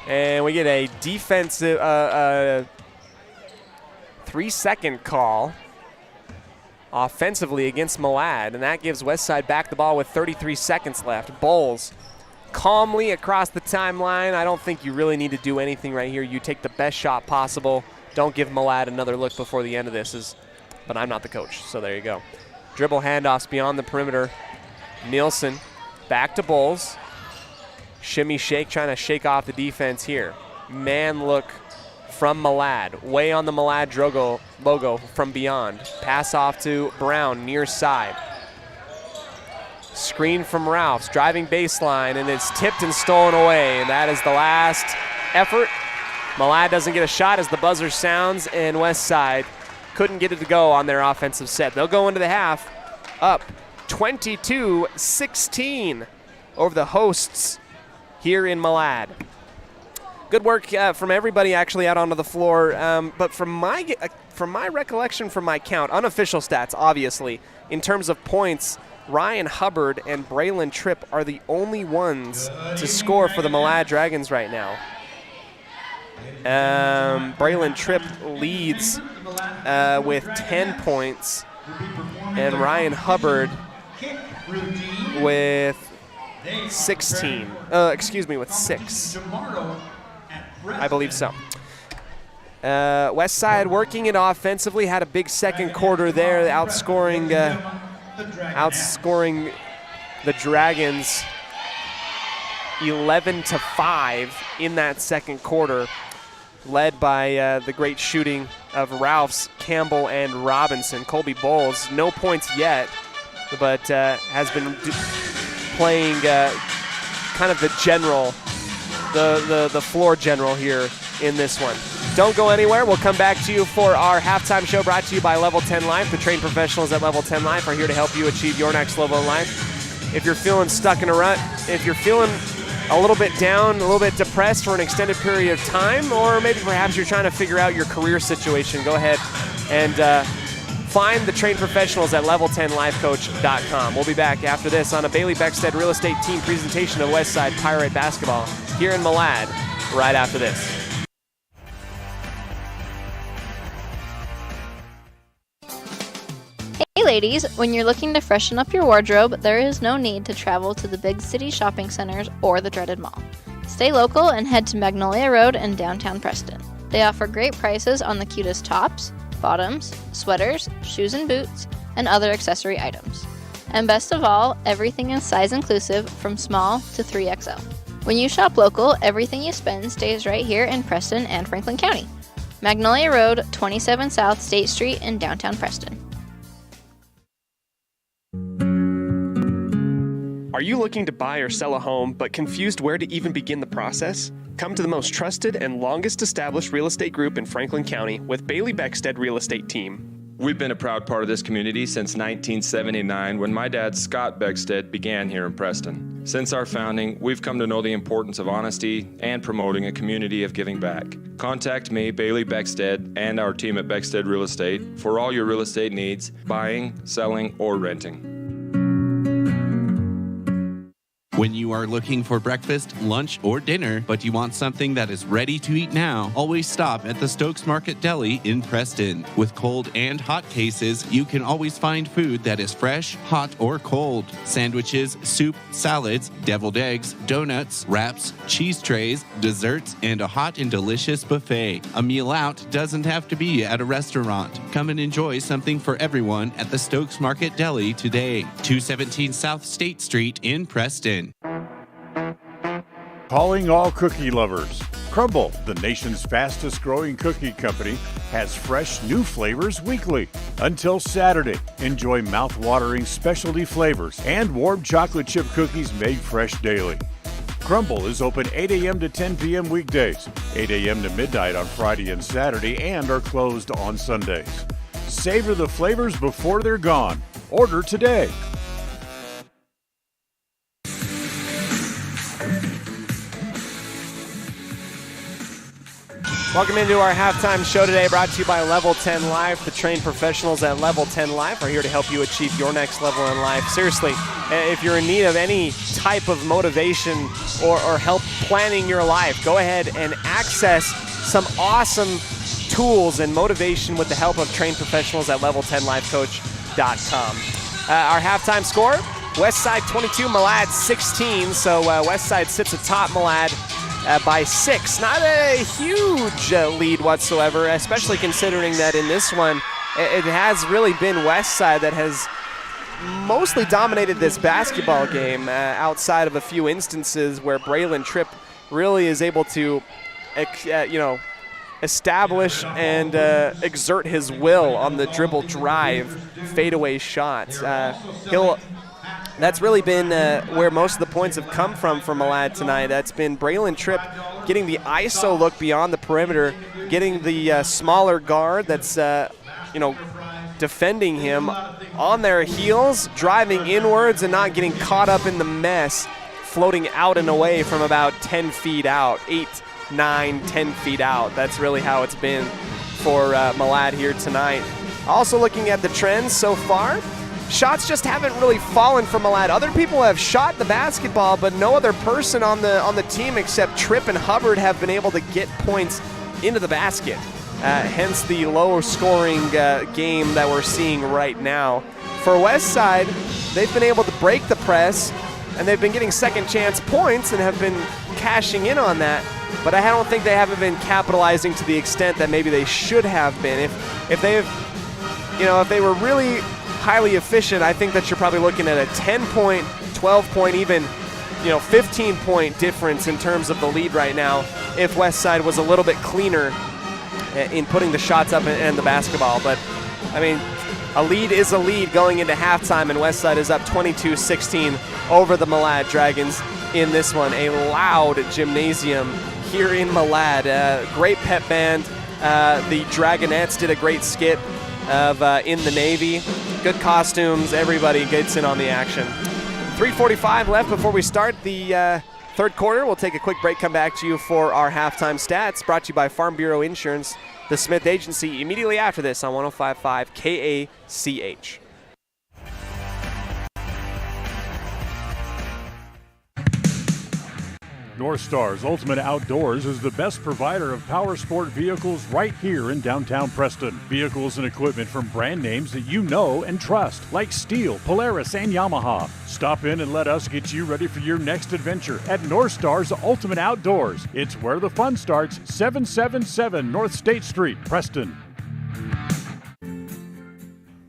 And we get a defensive 3-second call offensively against Malad, and that gives Westside back the ball with 33 seconds left. Bowles calmly across the timeline. I don't think you really need to do anything right here. You take the best shot possible. Don't give Malad another look before the end of this. But I'm not the coach, so there you go. Dribble handoffs beyond the perimeter. Nielsen back to Bowles. Shimmy shake, trying to shake off the defense here. Man look from Malad. Way on the Malad logo from beyond. Pass off to Brown, near side. Screen from Ralphs, driving baseline, and it's tipped and stolen away. And that is the last effort. Malad doesn't get a shot as the buzzer sounds, and Westside couldn't get it to go on their offensive set. They'll go into the half up 22-16 over the hosts here in Malad. Good work from everybody actually out onto the floor, but from my recollection, from my count, unofficial stats obviously, in terms of points, Ryan Hubbard and Braylon Tripp are the only ones to score for the Malad Dragons right now. Braylon Tripp leads with 10 points, and Ryan Hubbard with 16. With 6. I believe so. Westside working it offensively, had a big second quarter there, outscoring the Dragons 11-5 in that second quarter, led by the great shooting of Ralphs, Campbell, and Robinson. Colby Bowles, no points yet, but has been playing kind of the general, the floor general here in this one. Don't go anywhere. We'll come back to you for our halftime show, brought to you by Level 10 Life. The trained professionals at Level 10 Life are here to help you achieve your next level in life. If you're feeling stuck in a rut, if you're feeling a little bit down, a little bit depressed for an extended period of time, or maybe perhaps you're trying to figure out your career situation, go ahead and find the trained professionals at level10lifecoach.com. We'll be back after this on a Bailey Beckstead Real Estate Team presentation of Westside Pirate Basketball here in Malad right after this. Hey ladies, when you're looking to freshen up your wardrobe, there is no need to travel to the big city shopping centers or the dreaded mall. Stay local and head to Magnolia Road in downtown Preston. They offer great prices on the cutest tops, bottoms, sweaters, shoes and boots, and other accessory items. And best of all, everything is size inclusive from small to 3XL. When you shop local, everything you spend stays right here in Preston and Franklin County. Magnolia Road, 27 South State Street in downtown Preston. Are you looking to buy or sell a home but confused where to even begin the process? Come to the most trusted and longest established real estate group in Franklin County with Bailey Beckstead Real Estate Team. We've been a proud part of this community since 1979 when my dad, Scott Beckstead, began here in Preston. Since our founding, we've come to know the importance of honesty and promoting a community of giving back. Contact me, Bailey Beckstead, and our team at Beckstead Real Estate for all your real estate needs, buying, selling, or renting. When you are looking for breakfast, lunch, or dinner, but you want something that is ready to eat now, always stop at the Stokes Market Deli in Preston. With cold and hot cases, you can always find food that is fresh, hot, or cold. Sandwiches, soup, salads, deviled eggs, donuts, wraps, cheese trays, desserts, and a hot and delicious buffet. A meal out doesn't have to be at a restaurant. Come and enjoy something for everyone at the Stokes Market Deli today. 217 South State Street in Preston. Calling all cookie lovers. Crumble, the nation's fastest growing cookie company, has fresh new flavors weekly. Until Saturday, enjoy mouth-watering specialty flavors and warm chocolate chip cookies made fresh daily. Crumble is open 8 a.m. to 10 p.m. weekdays, 8 a.m. to midnight on Friday and Saturday, and are closed on Sundays. Savor the flavors before they're gone. Order today. Welcome into our halftime show today, brought to you by Level 10 Life. The trained professionals at Level 10 Life are here to help you achieve your next level in life. Seriously, if you're in need of any type of motivation or help planning your life, go ahead and access some awesome tools and motivation with the help of trained professionals at level10lifecoach.com. Our halftime score, Westside 22, Malad 16. So Westside sits atop Malad by 6. Not a huge lead whatsoever, especially considering that in this one, it has really been Westside that has mostly dominated this basketball game outside of a few instances where Braylon Tripp really is able to, establish and exert his will on the dribble drive fadeaway shots. That's really been where most of the points have come from for Malad tonight. That's been Braylon Tripp getting the ISO look beyond the perimeter, getting the smaller guard that's, defending him on their heels, driving inwards and not getting caught up in the mess, floating out and away from about 10 feet out, 8, 9, 10 feet out. That's really how it's been for Malad here tonight. Also looking at the trends so far, shots just haven't really fallen for Malad. Other people have shot the basketball, but no other person on the team except Tripp and Hubbard have been able to get points into the basket. Hence the lower scoring game that we're seeing right now. For Westside, they've been able to break the press, and they've been getting second chance points and have been cashing in on that. But I don't think they haven't been capitalizing to the extent that maybe they should have been. If they were really highly efficient, I think that you're probably looking at a 10-point, 12-point, even 15-point difference in terms of the lead right now if Westside was a little bit cleaner in putting the shots up and the basketball. But, a lead is a lead going into halftime, and Westside is up 22-16 over the Malad Dragons in this one. A loud gymnasium here in Malad. Great pep band. The Dragonettes did a great skit of In the Navy. Good costumes. Everybody gets in on the action. 3:45 left before we start the third quarter. We'll take a quick break, come back to you for our halftime stats, brought to you by Farm Bureau Insurance, the Smith Agency, immediately after this on 105.5 KACH. North Star's Ultimate Outdoors is the best provider of power sport vehicles right here in downtown Preston. Vehicles and equipment from brand names that you know and trust, like Steel, Polaris, and Yamaha. Stop in and let us get you ready for your next adventure at North Star's Ultimate Outdoors. It's where the fun starts, 777 North State Street, Preston.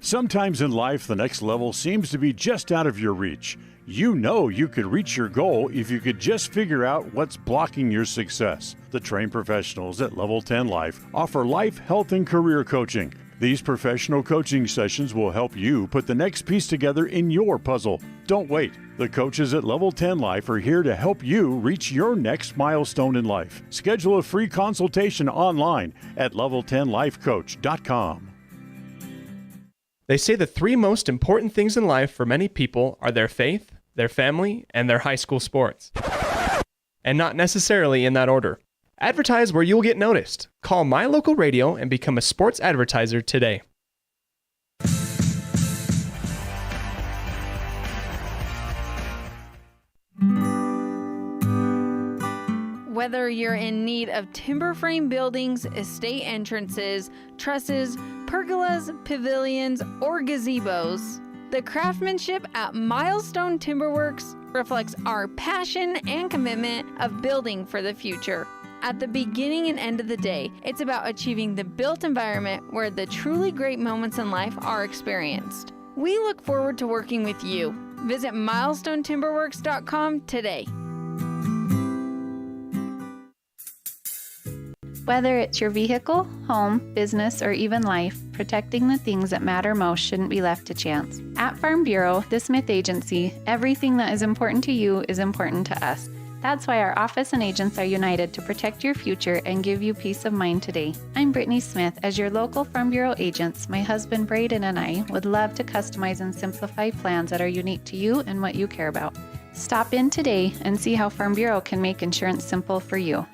Sometimes in life, the next level seems to be just out of your reach. You know you could reach your goal if you could just figure out what's blocking your success. The trained professionals at Level 10 Life offer life, health, and career coaching. These professional coaching sessions will help you put the next piece together in your puzzle. Don't wait. The coaches at Level 10 Life are here to help you reach your next milestone in life. Schedule a free consultation online at level10lifecoach.com. They say the three most important things in life for many people are their faith, their family, and their high school sports. And not necessarily in that order. Advertise where you'll get noticed. Call My Local Radio and become a sports advertiser today. Whether you're in need of timber frame buildings, estate entrances, trusses, pergolas, pavilions, or gazebos, the craftsmanship at Milestone Timberworks reflects our passion and commitment of building for the future. At the beginning and end of the day, it's about achieving the built environment where the truly great moments in life are experienced. We look forward to working with you. Visit milestonetimberworks.com today. Whether it's your vehicle, home, business, or even life, protecting the things that matter most shouldn't be left to chance. At Farm Bureau, the Smith Agency, everything that is important to you is important to us. That's why our office and agents are united to protect your future and give you peace of mind today. I'm Brittany Smith. As your local Farm Bureau agents, my husband Braden and I would love to customize and simplify plans that are unique to you and what you care about. Stop in today and see how Farm Bureau can make insurance simple for you.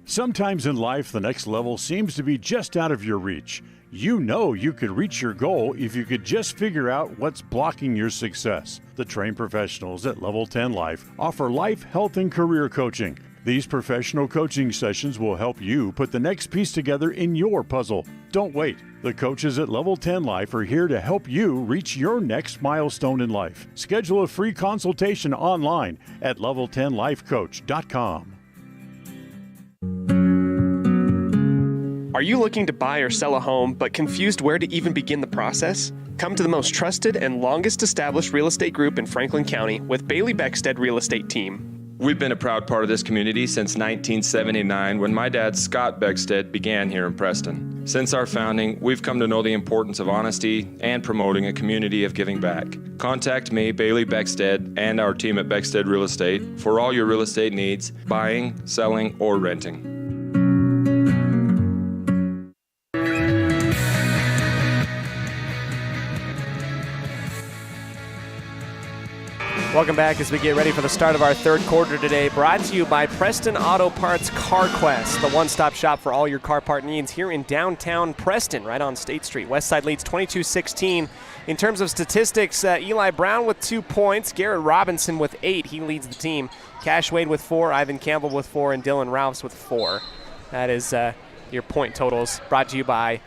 Sometimes in life, the next level seems to be just out of your reach. You know you could reach your goal if you could just figure out what's blocking your success. The trained professionals at Level 10 Life offer life, health, and career coaching. These professional coaching sessions will help you put the next piece together in your puzzle. Don't wait. The coaches at Level 10 Life are here to help you reach your next milestone in life. Schedule a free consultation online at level10lifecoach.com. Are you looking to buy or sell a home but confused where to even begin the process? Come to the most trusted and longest established real estate group in Franklin County with Bailey Beckstead Real Estate Team. We've been a proud part of this community since 1979 when my dad, Scott Beckstead, began here in Preston. Since our founding, we've come to know the importance of honesty and promoting a community of giving back. Contact me, Bailey Beckstead, and our team at Beckstead Real Estate for all your real estate needs, buying, selling, or renting. Welcome back as we get ready for the start of our third quarter today. Brought to you by Preston Auto Parts Car Quest, the one-stop shop for all your car part needs here in downtown Preston, right on State Street. Westside leads 22-16. In terms of statistics, Eli Brown with 2 points, Garrett Robinson with 8. He leads the team. Cash Wade with 4, Ivan Campbell with 4, and Dylan Ralphs with 4. That is your point totals, brought to you by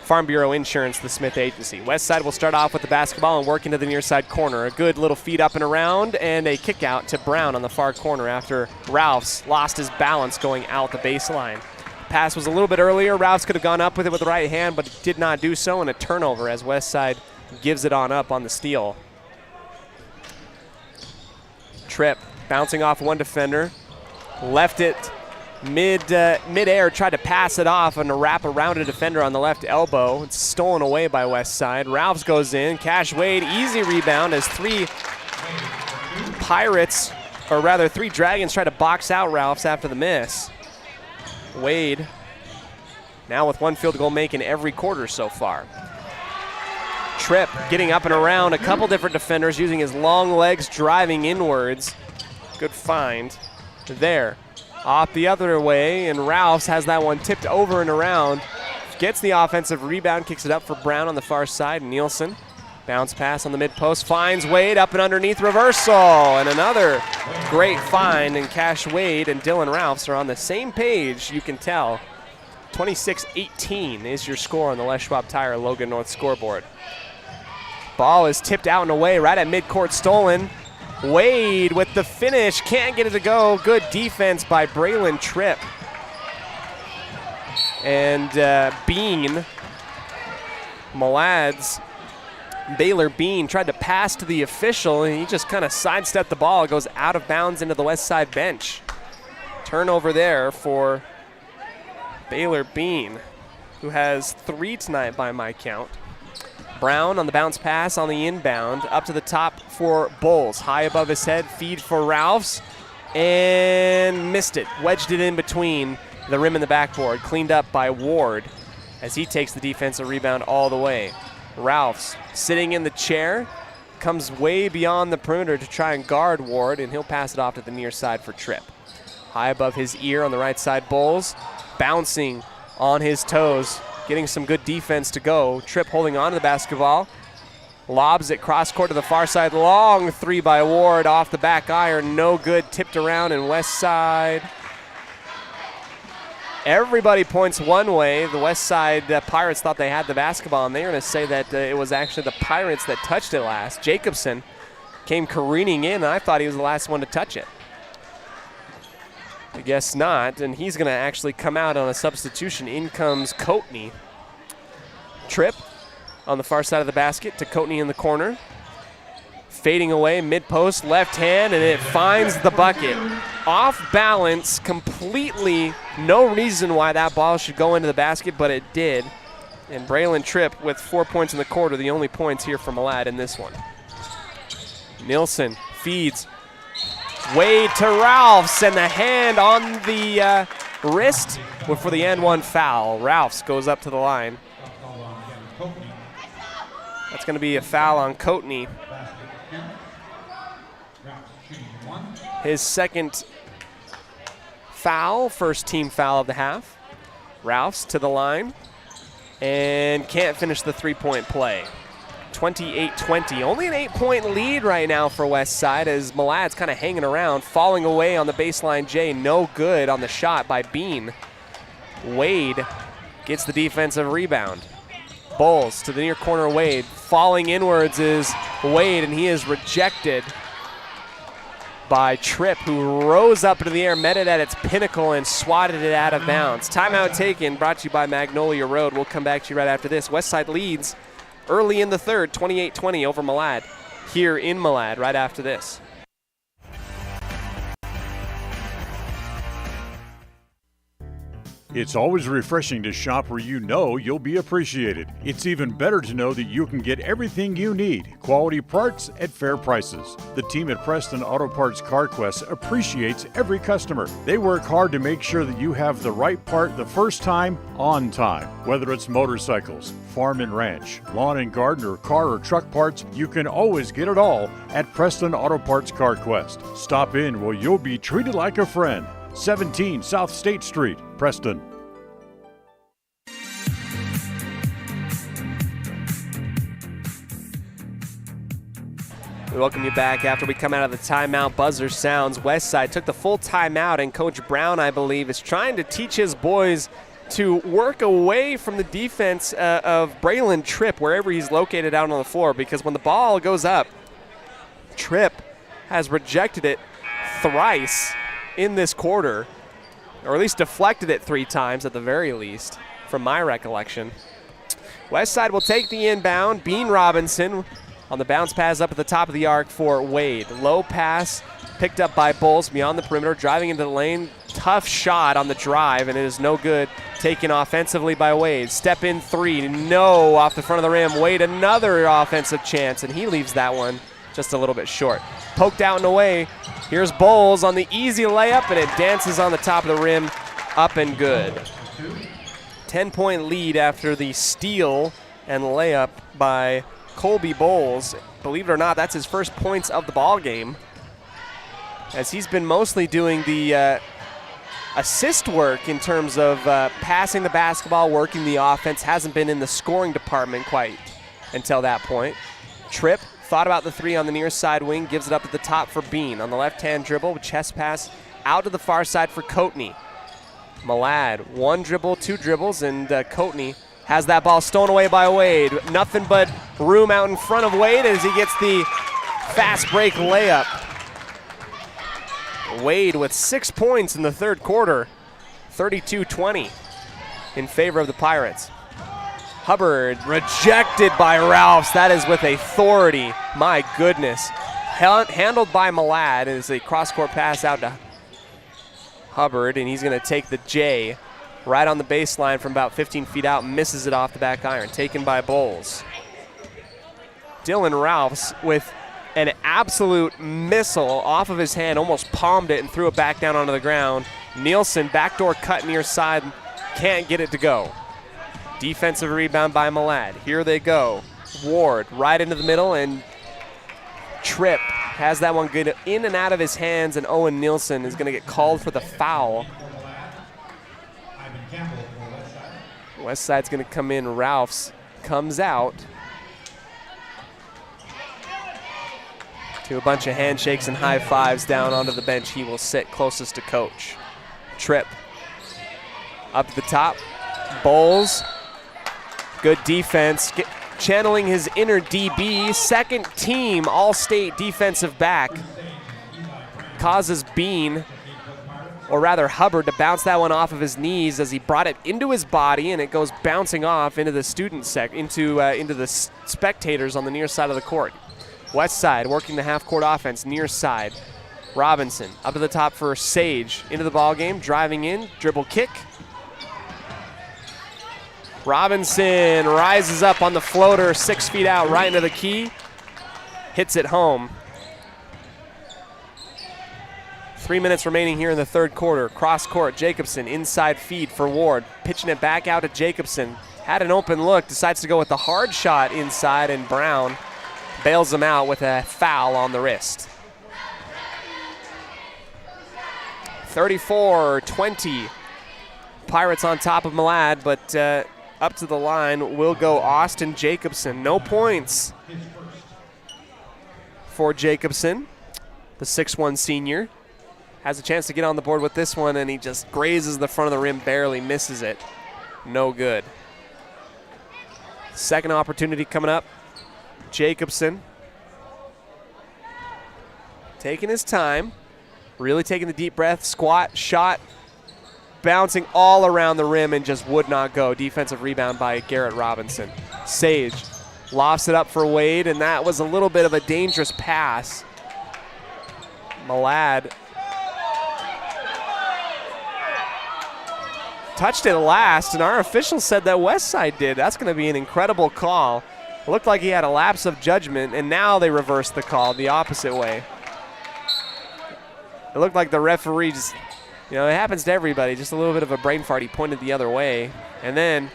Farm Bureau Insurance, the Smith Agency. Westside will start off with the basketball and work into the near side corner. A good little feed up and around, and a kick out to Brown on the far corner after Ralphs lost his balance going out the baseline. Pass was a little bit earlier. Ralphs could have gone up with it with the right hand, but did not do so, and a turnover as Westside gives it on up on the steal. Tripp bouncing off one defender, left it mid-air, tried to pass it off and a wrap around a defender on the left elbow. It's stolen away by Westside. Ralphs goes in. Cash Wade, easy rebound as three Dragons try to box out Ralphs after the miss. Wade now with one field goal make in every quarter so far. Tripp getting up and around a couple different defenders using his long legs driving inwards. Good find there. Off the other way, and Ralphs has that one tipped over and around. Gets the offensive rebound, kicks it up for Brown on the far side. Nielsen, bounce pass on the mid-post, finds Wade up and underneath, reversal. And another great find, and Cash Wade and Dylan Ralphs are on the same page, you can tell. 26-18 is your score on the Les Schwab Tire Logan North scoreboard. Ball is tipped out and away, right at midcourt, stolen. Wade with the finish, can't get it to go. Good defense by Braylon Tripp. And Bean, Malad's Baylor Bean tried to pass to the official, and he just kind of sidestepped the ball. It goes out of bounds into the west side bench. Turnover there for Baylor Bean, who has 3 tonight by my count. Brown on the bounce pass on the inbound, up to the top for Bowles. High above his head, feed for Ralphs, and missed it. Wedged it in between the rim and the backboard. Cleaned up by Ward as he takes the defensive rebound all the way. Ralphs sitting in the chair, comes way beyond the perimeter to try and guard Ward, and he'll pass it off to the near side for Tripp. High above his ear on the right side, Bowles bouncing on his toes, getting some good defense to go. Tripp holding on to the basketball. Lobs it cross court to the far side. Long three by Ward off the back iron. No good. Tipped around in West Side. Everybody points one way. The West Side Pirates thought they had the basketball, and they're going to say that it was actually the Pirates that touched it last. Jacobson came careening in, and I thought he was the last one to touch it. I guess not, and he's going to actually come out on a substitution. In comes Coatney. Tripp on the far side of the basket to Coatney in the corner. Fading away, mid-post, left hand, and it finds the bucket. Off balance completely. No reason why that ball should go into the basket, but it did. And Braylon Tripp with 4 points in the quarter, the only points here for Malad in this one. Nilsson feeds. Wade to Ralphs, and the hand on the wrist for the and one foul. Ralphs goes up to the line. That's going to be a foul on Coatney. His second foul, first team foul of the half. Ralphs to the line and can't finish the three-point play. 28-20, only an 8-point lead right now for West Side as Malad's kind of hanging around, falling away on the baseline. Jay, no good on the shot by Bean. Wade gets the defensive rebound. Bowles to the near corner, Wade. Falling inwards is Wade, and he is rejected by Tripp, who rose up into the air, met it at its pinnacle, and swatted it out of bounds. Timeout taken, brought to you by Magnolia Road. We'll come back to you right after this. Westside leads early in the third, 28-20 over Malad, here in Malad right after this. It's always refreshing to shop where you know you'll be appreciated. It's even better to know that you can get everything you need, quality parts at fair prices. The team at Preston Auto Parts CarQuest appreciates every customer. They work hard to make sure that you have the right part the first time, on time. Whether it's motorcycles, farm and ranch, lawn and garden, or car or truck parts, you can always get it all at Preston Auto Parts CarQuest. Stop in where you'll be treated like a friend. 17 South State Street, Preston. We welcome you back after we come out of the timeout. Buzzer sounds. Westside took the full timeout, and Coach Brown, I believe, is trying to teach his boys to work away from the defense of Braylon Tripp wherever he's located out on the floor, because when the ball goes up, Tripp has rejected it thrice in this quarter, or at least deflected it 3 times at the very least, from my recollection. Westside will take the inbound. Bean Robinson on the bounce pass up at the top of the arc for Wade. Low pass picked up by Bowles beyond the perimeter, driving into the lane. Tough shot on the drive, and it is no good. Taken offensively by Wade. Step in 3, no, off the front of the rim. Wade another offensive chance, and he leaves that one just a little bit short. Poked out and away. Here's Bowles on the easy layup, and it dances on the top of the rim, up and good. 10-point lead after the steal and layup by Colby Bowles. Believe it or not, that's his first points of the ball game, as he's been mostly doing the assist work in terms of passing the basketball, working the offense. Hasn't been in the scoring department quite until that point. Tripp thought about the 3 on the near side wing, gives it up at the top for Bean. On the left-hand dribble, with chest pass out to the far side for Coatney. Malad, 1 dribble, 2 dribbles, and Coatney has that ball stolen away by Wade. Nothing but room out in front of Wade as he gets the fast break layup. Wade with 6 points in the third quarter, 32-20 in favor of the Pirates. Hubbard rejected by Ralphs. That is with authority. My goodness. Handled by Malad as a cross-court pass out to Hubbard, and he's going to take the J right on the baseline from about 15 feet out, misses it off the back iron. Taken by Bowles. Dylan Ralphs with an absolute missile off of his hand, almost palmed it and threw it back down onto the ground. Nielsen, backdoor cut near side, can't get it to go. Defensive rebound by Malad. Here they go. Ward right into the middle, and Tripp has that one good in and out of his hands, and Owen Nielsen is going to get called for the foul. Westside's going to come in. Ralphs comes out to a bunch of handshakes and high fives down onto the bench. He will sit closest to coach. Tripp up to the top. Bowles, good defense. Channeling his inner DB, second team All-State defensive back. Causes Bean, or rather Hubbard, to bounce that one off of his knees as he brought it into his body, and it goes bouncing off into the into the spectators on the near side of the court. West side working the half-court offense, near side. Robinson up to the top for Sage, into the ball game, driving in, dribble kick. Robinson rises up on the floater, 6 feet out, right into the key. Hits it home. 3 minutes remaining here in the third quarter. Cross court, Jacobson, inside feed for Ward. Pitching it back out to Jacobson. Had an open look, decides to go with the hard shot inside, and Brown bails him out with a foul on the wrist. 34-20. Pirates on top of Malad, but up to the line will go Austin Jacobson. No points for Jacobson. The 6'1 senior has a chance to get on the board with this one, and he just grazes the front of the rim, barely misses it. No good. Second opportunity coming up. Jacobson taking his time, really taking the deep breath, squat, shot, bouncing all around the rim and just would not go. Defensive rebound by Garrett Robinson. Sage lofts it up for Wade, and that was a little bit of a dangerous pass. Malad touched it last, and our official said that Westside did. That's going to be an incredible call. It looked like he had a lapse of judgment, and now they reversed the call the opposite way. It looked like the referee just, it happens to everybody, just a little bit of a brain fart. He pointed the other way, and then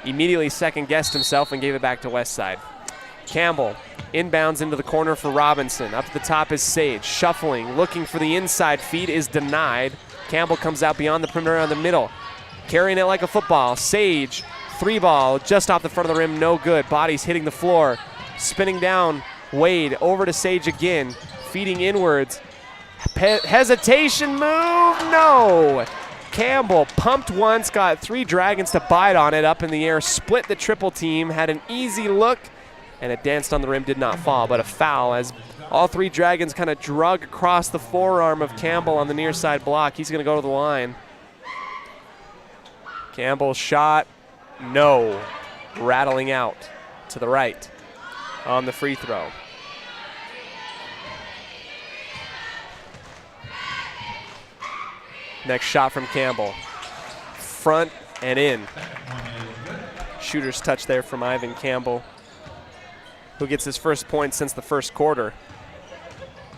immediately second-guessed himself and gave it back to Westside. Campbell inbounds into the corner for Robinson. Up to the top is Sage, shuffling, looking for the inside feed, is denied. Campbell comes out beyond the perimeter on the middle, carrying it like a football. Sage, 3-ball, just off the front of the rim, no good. Body's hitting the floor, spinning down. Wade over to Sage again, feeding inwards. Hesitation move, no. Campbell pumped once, got 3 Dragons to bite on it up in the air, split the triple team, had an easy look, and it danced on the rim, did not fall, but a foul as all 3 Dragons kind of drug across the forearm of Campbell on the near side block. He's going to go to the line. Campbell shot, no. Rattling out to the right on the free throw. Next shot from Campbell. Front and in. Shooter's touch there from Ivan Campbell, who gets his first point since the first quarter.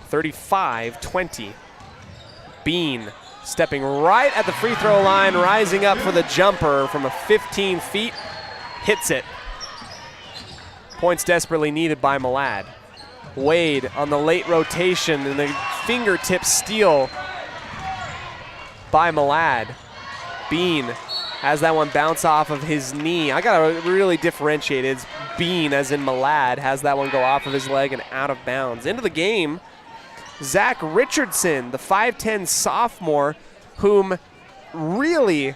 35-20. Bean stepping right at the free throw line, rising up for the jumper from 15 feet. Hits it. Points desperately needed by Malad. Wade on the late rotation and the fingertip steal by Malad. Bean has that one bounce off of his knee. I gotta really differentiate. It's Bean, as in Malad, has that one go off of his leg and out of bounds. Into the game, Zach Richardson, the 5'10 sophomore, whom really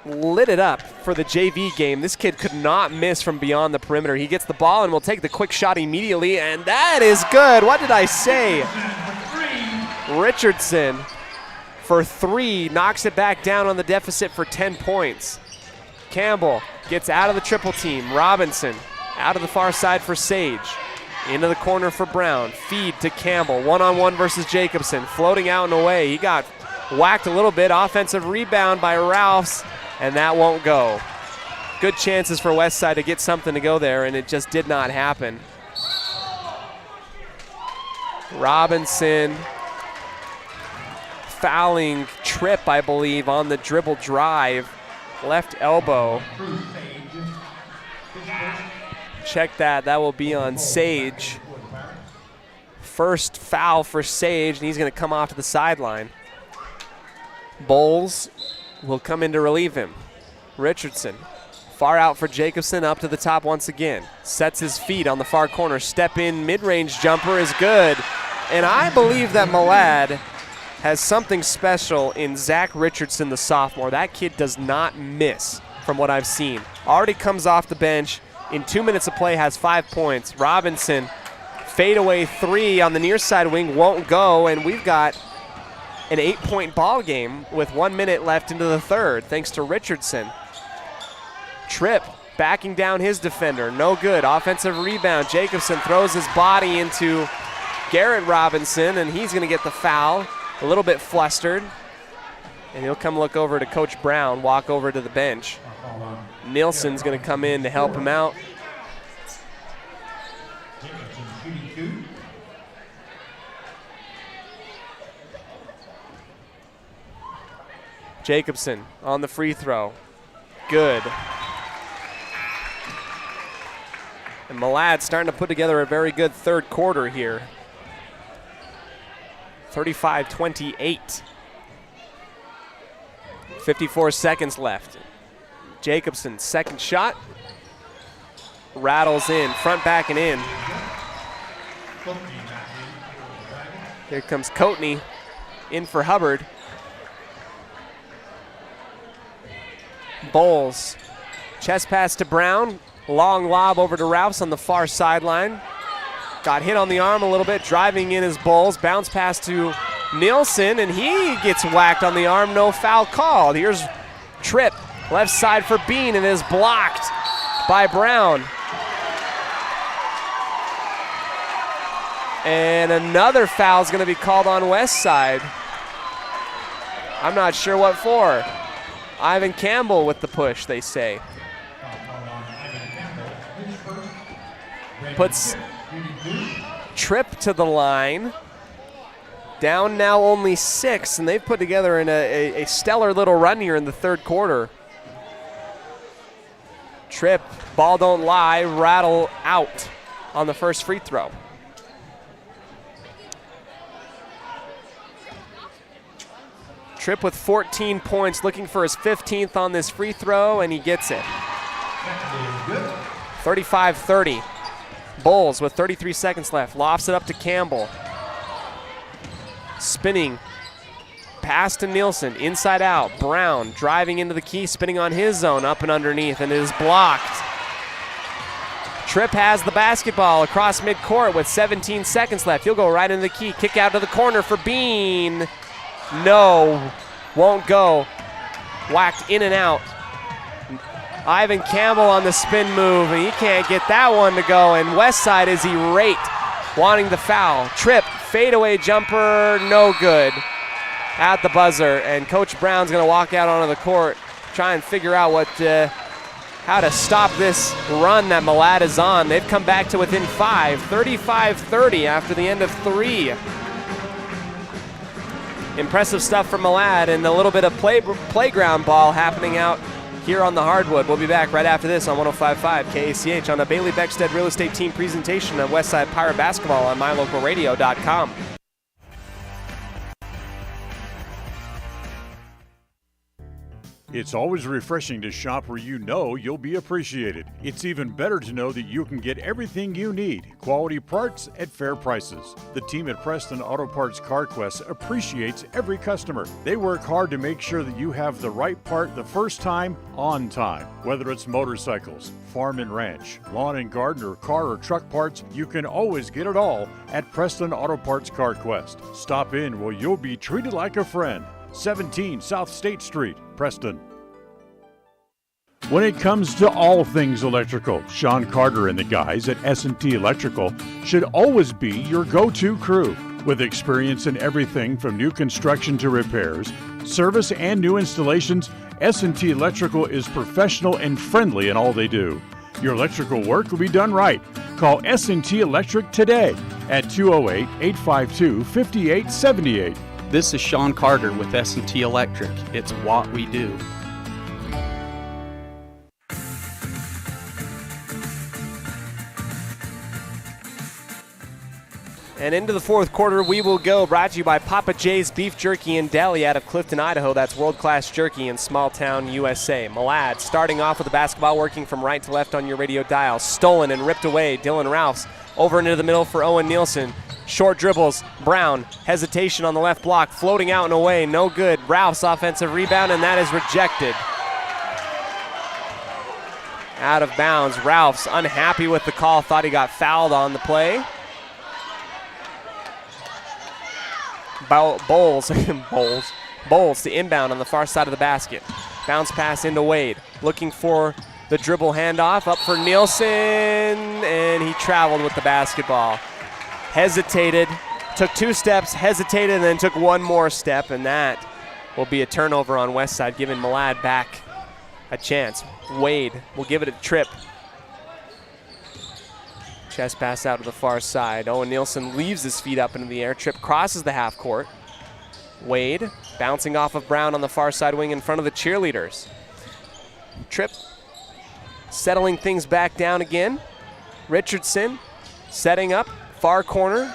lit it up for the JV game. This kid could not miss from beyond the perimeter. He gets the ball and will take the quick shot immediately, and that is good. What did I say? Richardson for 3, knocks it back down on the deficit for 10 points. Campbell gets out of the triple team. Robinson out of the far side for Sage. Into the corner for Brown. Feed to Campbell. One-on-one versus Jacobson. Floating out and away. He got whacked a little bit. Offensive rebound by Ralphs, and that won't go. Good chances for Westside to get something to go there, and it just did not happen. Robinson fouling Tripp, I believe, on the dribble drive. Left elbow. Check that. That will be on Sage. First foul for Sage, and he's going to come off to the sideline. Bowles will come in to relieve him. Richardson, far out for Jacobson, up to the top once again. Sets his feet on the far corner. Step in, mid-range jumper is good. And I believe that Malad has something special in Zach Richardson, the sophomore. That kid does not miss from what I've seen. Already comes off the bench. In 2 minutes of play has 5 points. Robinson, fadeaway three on the near side wing, won't go, and we've got an 8-point ball game with 1 minute left into the third, thanks to Richardson. Tripp backing down his defender, no good. Offensive rebound, Jacobson throws his body into Garrett Robinson, and he's going to get the foul, a little bit flustered. And he'll come look over to Coach Brown, walk over to the bench. Nielsen's going to come in to help him out. Jacobson on the free throw. Good. And Malad starting to put together a very good third quarter here. 35-28. 54 seconds left. Jacobson, second shot. Rattles in, front, back, and in. Here comes Coatney in for Hubbard. Bowles, chest pass to Brown. Long lob over to Rouse on the far sideline. Got hit on the arm a little bit, driving in his Bowles. Bounce pass to Nielsen, and he gets whacked on the arm. No foul called. Here's Tripp, left side for Bean, and is blocked by Brown. And another foul is going to be called on West Side. I'm not sure what for. Ivan Campbell with the push, they say. Puts Tripp to the line. Down now only 6, and they've put together a stellar little run here in the third quarter. Tripp, ball don't lie, rattle out on the first free throw. Tripp with 14 points, looking for his 15th on this free throw, and he gets it. 35-30. Bowles with 33 seconds left, lofts it up to Campbell. Spinning, pass to Nielsen, inside out. Brown driving into the key, spinning on his zone, up and underneath, and it is blocked. Tripp has the basketball across midcourt with 17 seconds left. He'll go right into the key, kick out to the corner for Bean. No, won't go. Whacked in and out. Ivan Campbell on the spin move, and he can't get that one to go, and Westside is irate, wanting the foul. Tripp, fadeaway jumper, no good at the buzzer, and Coach Brown's going to walk out onto the court, try and figure out how to stop this run that Malad is on. They've come back to within 5, 35-30 after the end of 3. Impressive stuff from Malad, and a little bit of playground ball happening out here on the hardwood. We'll be back right after this on 105.5 KACH on a Bailey Beckstead Real Estate Team presentation of Westside Pirate Basketball on mylocalradio.com. It's always refreshing to shop where you know you'll be appreciated. It's even better to know that you can get everything you need, quality parts at fair prices. The team at Preston Auto Parts CarQuest appreciates every customer. They work hard to make sure that you have the right part the first time, on time. Whether it's motorcycles, farm and ranch, lawn and garden, or car or truck parts, you can always get it all at Preston Auto Parts CarQuest. Stop in where you'll be treated like a friend. 17 South State Street, Preston. When it comes to all things electrical, Sean Carter and the guys at S&T Electrical should always be your go-to crew. With experience in everything from new construction to repairs, service, and new installations, S&T Electrical is professional and friendly in all they do. Your electrical work will be done right. Call S&T Electric today at 208-852-5878. This is Sean Carter with S&T Electric. It's what we do. And into the fourth quarter we will go, brought to you by Papa J's Beef Jerky and Deli out of Clifton, Idaho. That's world-class jerky in small town USA. Malad starting off with the basketball, working from right to left on your radio dial. Stolen and ripped away. Dylan Ralphs over into the middle for Owen Nielsen. Short dribbles, Brown, hesitation on the left block, floating out and away, no good. Ralphs offensive rebound, and that is rejected. Out of bounds. Ralphs unhappy with the call, thought he got fouled on the play. Bowles to inbound on the far side of the basket. Bounce pass into Wade. Looking for the dribble handoff. Up for Nielsen, and he traveled with the basketball. Hesitated, took 2 steps, hesitated, and then took 1 more step, and that will be a turnover on Westside, giving Malad back a chance. Wade will give it a trip. Chest pass out to the far side. Owen Nielsen leaves his feet up into the air. Trip crosses the half court. Wade bouncing off of Brown on the far side wing in front of the cheerleaders. Trip settling things back down again. Richardson setting up, far corner.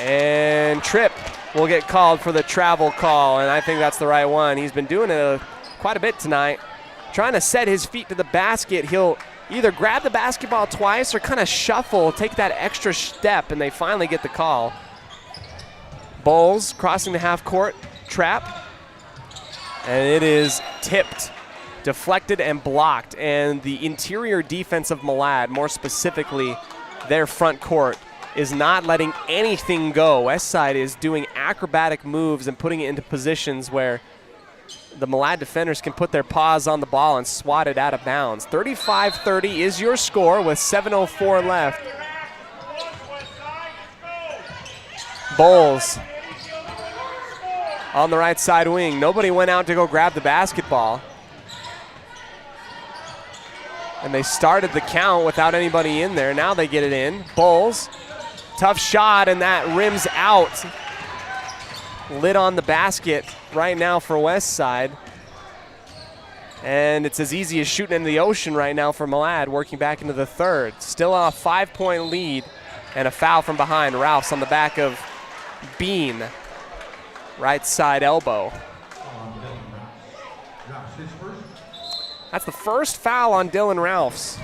And Tripp will get called for the travel call, and I think that's the right one. He's been doing it quite a bit tonight. Trying to set his feet to the basket. He'll either grab the basketball twice or kind of shuffle, take that extra step, and they finally get the call. Bowles crossing the half court, trap, and it is tipped, deflected, and blocked. And the interior defense of Malad, more specifically their front court, is not letting anything go. Westside is doing acrobatic moves and putting it into positions where the Malad defenders can put their paws on the ball and swat it out of bounds. 35-30 is your score with 7:04 left. Bowles on the right side wing. Nobody went out to go grab the basketball. And they started the count without anybody in there. Now they get it in. Bowles, tough shot, and that rims out. Lid on the basket right now for Westside. And it's as easy as shooting into the ocean right now for Malad, working back into the third. Still a 5-point lead, and a foul from behind. Ralphs on the back of Bean. Right side elbow. That's the first foul on Dylan Ralphs.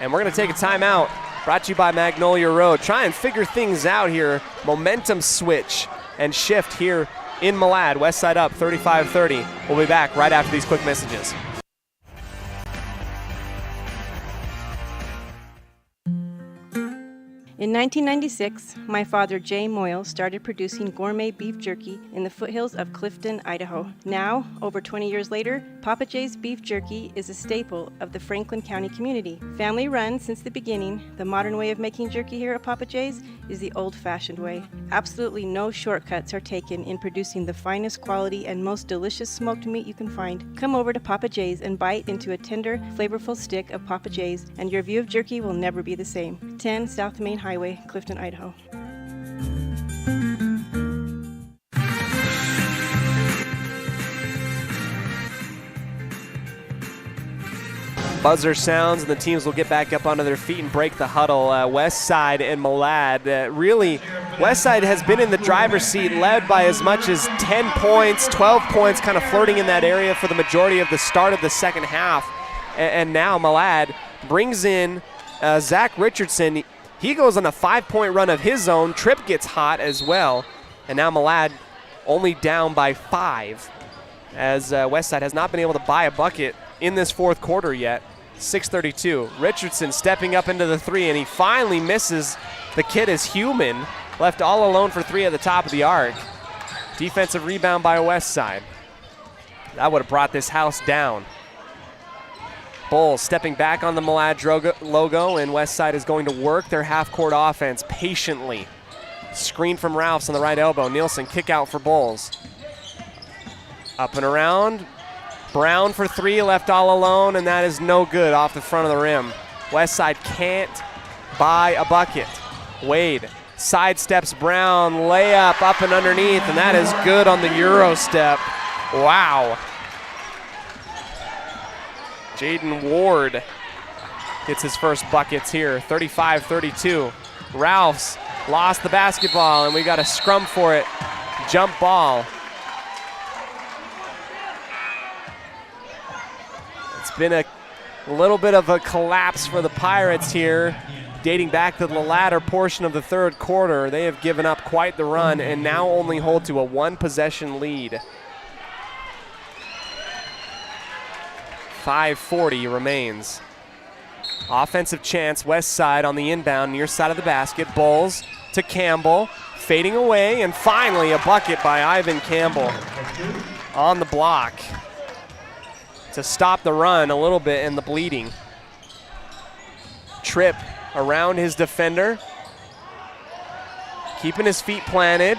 And we're going to take a timeout. Brought to you by Magnolia Road. Try and figure things out here. Momentum switch and shift here in Malad. Westside up 35-30. We'll be back right after these quick messages. In 1996, my father, Jay Moyle, started producing gourmet beef jerky in the foothills of Clifton, Idaho. Now, over 20 years later, Papa J's Beef Jerky is a staple of the Franklin County community. Family run since the beginning, the modern way of making jerky here at Papa J's is the old-fashioned way. Absolutely no shortcuts are taken in producing the finest quality and most delicious smoked meat you can find. Come over to Papa J's and bite into a tender, flavorful stick of Papa J's, and your view of jerky will never be the same. 10 South Main Highway, Clifton, Idaho. Buzzer sounds and the teams will get back up onto their feet and break the huddle. Westside and Malad. Really, Westside has been in the driver's seat, led by as much as 10 points, 12 points, kind of flirting in that area for the majority of the start of the second half. And now Malad brings in Zach Richardson. He goes on a 5-point run of his own. Tripp gets hot as well. And now Malad only down by 5, as Westside has not been able to buy a bucket in this fourth quarter yet. 6:32. Richardson stepping up into the 3, and he finally misses. The kid is human. Left all alone for 3 at the top of the arc. Defensive rebound by Westside. That would have brought this house down. Bowles stepping back on the Malad logo, and Westside is going to work their half-court offense patiently. Screen from Ralphs on the right elbow. Nielsen kick out for Bowles. Up and around. Brown for 3, left all alone, and that is no good off the front of the rim. Westside can't buy a bucket. Wade sidesteps Brown, layup up and underneath, and that is good on the Euro step. Wow. Jaden Ward gets his first buckets here, 35-32. Ralphs lost the basketball, and we got a scrum for it. Jump ball. It's been a little bit of a collapse for the Pirates here, dating back to the latter portion of the third quarter. They have given up quite the run and now only hold to a one-possession lead. 5:40 remains. Offensive chance, west side on the inbound, near side of the basket. Bulls to Campbell, fading away, and finally a bucket by Ivan Campbell on the block to stop the run a little bit and the bleeding. Tripp around his defender, keeping his feet planted,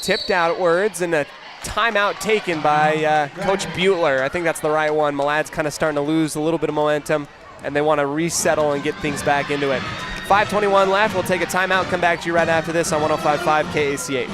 tipped outwards, and a timeout taken by Coach Butler. I think that's the right one. Malad's kind of starting to lose a little bit of momentum, and they want to resettle and get things back into it. 5:21 left. We'll take a timeout, come back to you right after this on 105.5 KACH.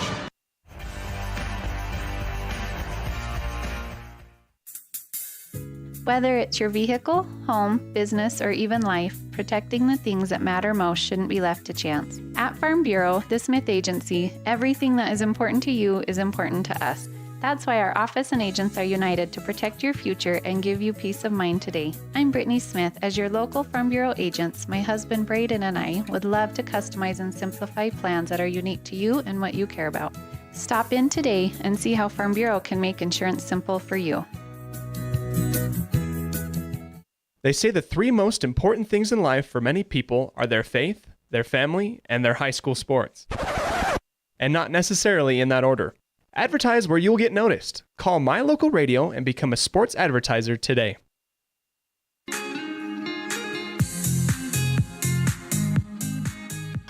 Whether it's your vehicle, home, business, or even life, protecting the things that matter most shouldn't be left to chance. At Farm Bureau, the Smith Agency, everything that is important to you is important to us. That's why our office and agents are united to protect your future and give you peace of mind today. I'm Brittany Smith. As your local Farm Bureau agents, my husband Braden and I would love to customize and simplify plans that are unique to you and what you care about. Stop in today and see how Farm Bureau can make insurance simple for you. They say the three most important things in life for many people are their faith, their family, and their high school sports. And not necessarily in that order. Advertise where you'll get noticed. Call My Local Radio and become a sports advertiser today.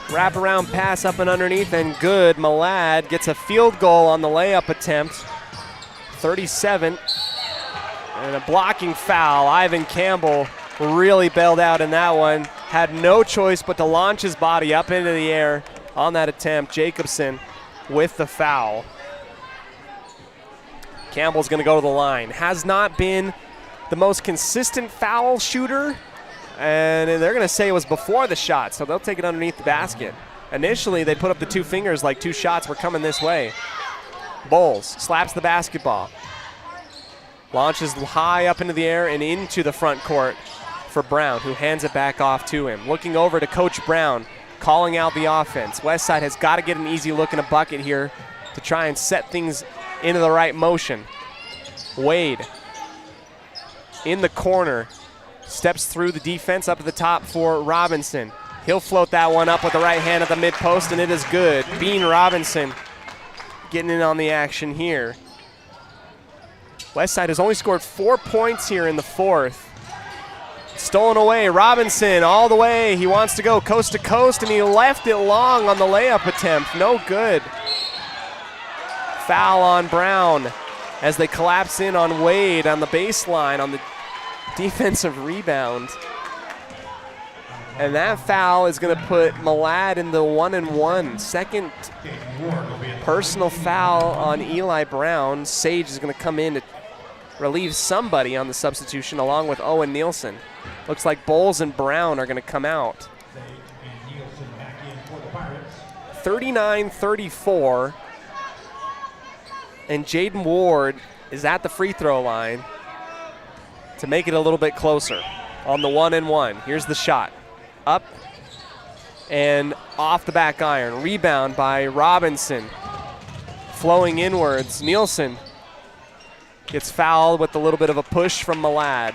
Wraparound pass up and underneath, and good. Malad gets a field goal on the layup attempt. 37. And a blocking foul. Ivan Campbell really bailed out in that one. Had no choice but to launch his body up into the air on that attempt. Jacobson with the foul. Campbell's going to go to the line. Has not been the most consistent foul shooter, and they're going to say it was before the shot, so they'll take it underneath the basket. Initially, they put up the two fingers like two shots were coming this way. Bowles slaps the basketball. Launches high up into the air and into the front court for Brown, who hands it back off to him. Looking over to Coach Brown, calling out the offense. Westside has got to get an easy look and a bucket here to try and set things into the right motion. Wade in the corner, steps through the defense up at the top for Robinson. He'll float that one up with the right hand at the mid-post, and it is good. Bean Robinson getting in on the action here. Westside has only scored 4 points here in the fourth. Stolen away, Robinson all the way. He wants to go coast to coast, and he left it long on the layup attempt. No good. Foul on Brown as they collapse in on Wade on the baseline on the defensive rebound. And that foul is going to put Malad in the 1-and-1. Second personal foul on Eli Brown. Sage is going to come in to relieve somebody on the substitution along with Owen Nielsen. Looks like Bowles and Brown are going to come out. 39-34. And Jaden Ward is at the free throw line to make it a little bit closer on the 1-and-1. Here's the shot. Up and off the back iron. Rebound by Robinson. Flowing inwards. Nielsen gets fouled with a little bit of a push from Malad.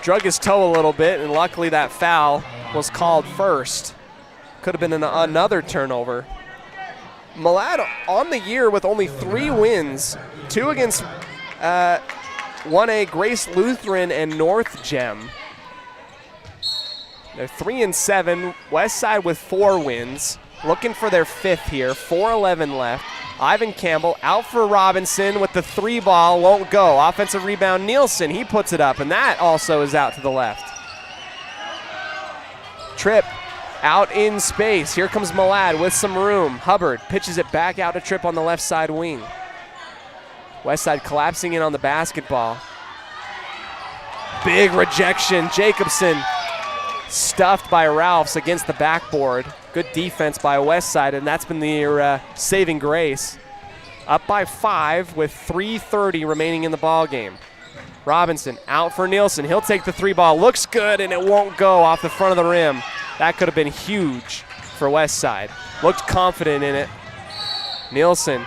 Drug his toe a little bit, and luckily that foul was called first. Could have been another turnover. Malad on the year with only 3 wins, 2 against 1A Grace Lutheran and North Gem. They're 3-7. Westside with 4 wins. Looking for their 5th here. 4:11 left. Ivan Campbell out for Robinson with the 3 ball. Won't go. Offensive rebound, Nielsen. He puts it up, and that also is out to the left. Tripp out in space. Here comes Malad with some room. Hubbard pitches it back out to Tripp on the left side wing. Westside collapsing in on the basketball. Big rejection. Jacobson stuffed by Ralphs against the backboard. Good defense by Westside, and that's been their saving grace. Up by 5 with 3:30 remaining in the ball game. Robinson out for Nielsen. He'll take the 3 ball. Looks good, and it won't go off the front of the rim. That could have been huge for Westside. Looked confident in it. Nielsen,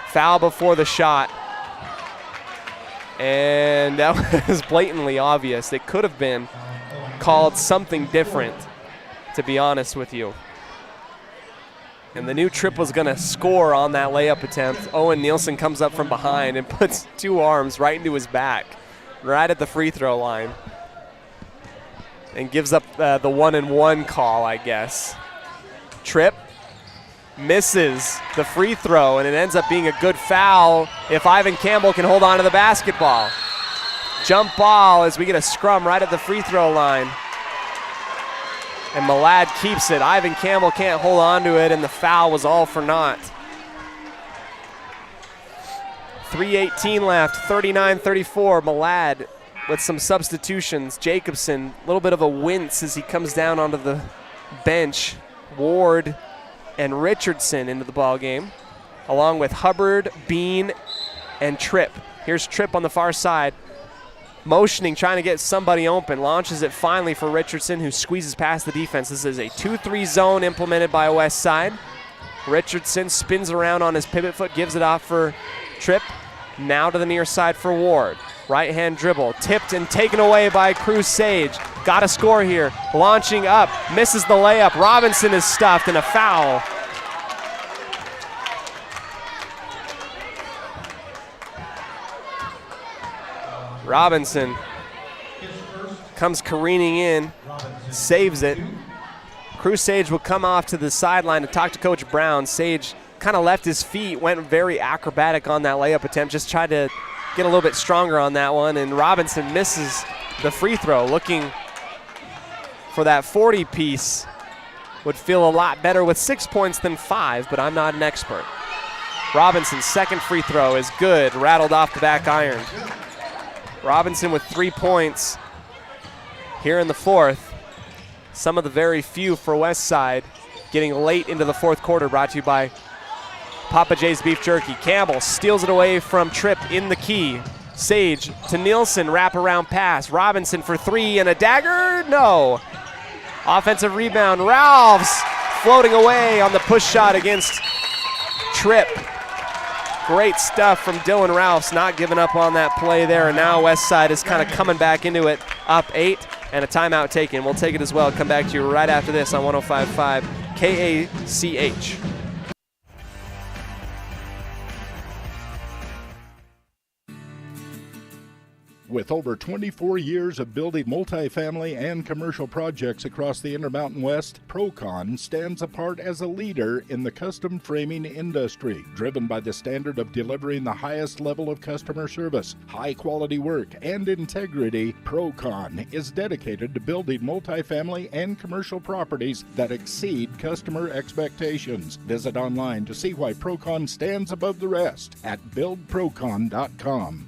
foul before the shot. And that was blatantly obvious. It could have been called something different, to be honest with you. And the new Tripp was going to score on that layup attempt. Owen Nielsen comes up from behind and puts 2 arms right into his back, right at the free throw line. And gives up the 1-and-1 call, I guess. Tripp misses the free throw, and it ends up being a good foul if Ivan Campbell can hold on to the basketball. Jump ball as we get a scrum right at the free throw line. And Malad keeps it. Ivan Campbell can't hold on to it, and the foul was all for naught. 3:18 left, 39-34. Malad with some substitutions. Jacobson, a little bit of a wince as he comes down onto the bench. Ward and Richardson into the ball game, along with Hubbard, Bean, and Tripp. Here's Tripp on the far side, motioning, trying to get somebody open. Launches it finally for Richardson, who squeezes past the defense. This is a 2-3 zone implemented by Westside. Richardson spins around on his pivot foot, gives it off for Tripp. Now to the near side for Ward. Right-hand dribble, tipped and taken away by Cruz Sage. Got to score here. Launching up, misses the layup. Robinson is stuffed, and a foul. Robinson comes careening in, saves it. Cruz Sage will come off to the sideline to talk to Coach Brown. Sage kind of left his feet, went very acrobatic on that layup attempt, just tried to get a little bit stronger on that one, and Robinson misses the free throw. Looking for that 40 piece. Would feel a lot better with 6 points than 5, but I'm not an expert. Robinson's second free throw is good, rattled off the back iron. Robinson with 3 points here in the fourth. Some of the very few for Westside getting late into the fourth quarter, brought to you by Papa J's Beef Jerky. Campbell steals it away from Tripp in the key. Sage to Nielsen, wraparound pass. Robinson for 3 and a dagger, no. Offensive rebound, Ralphs floating away on the push shot against Tripp. Great stuff from Dylan Ralphs, not giving up on that play there. And now Westside is kind of coming back into it, up 8, and a timeout taken. We'll take it as well. Come back to you right after this on 105.5 KACH. With over 24 years of building multifamily and commercial projects across the Intermountain West, Procon stands apart as a leader in the custom framing industry. Driven by the standard of delivering the highest level of customer service, high-quality work, and integrity, Procon is dedicated to building multifamily and commercial properties that exceed customer expectations. Visit online to see why Procon stands above the rest at buildprocon.com.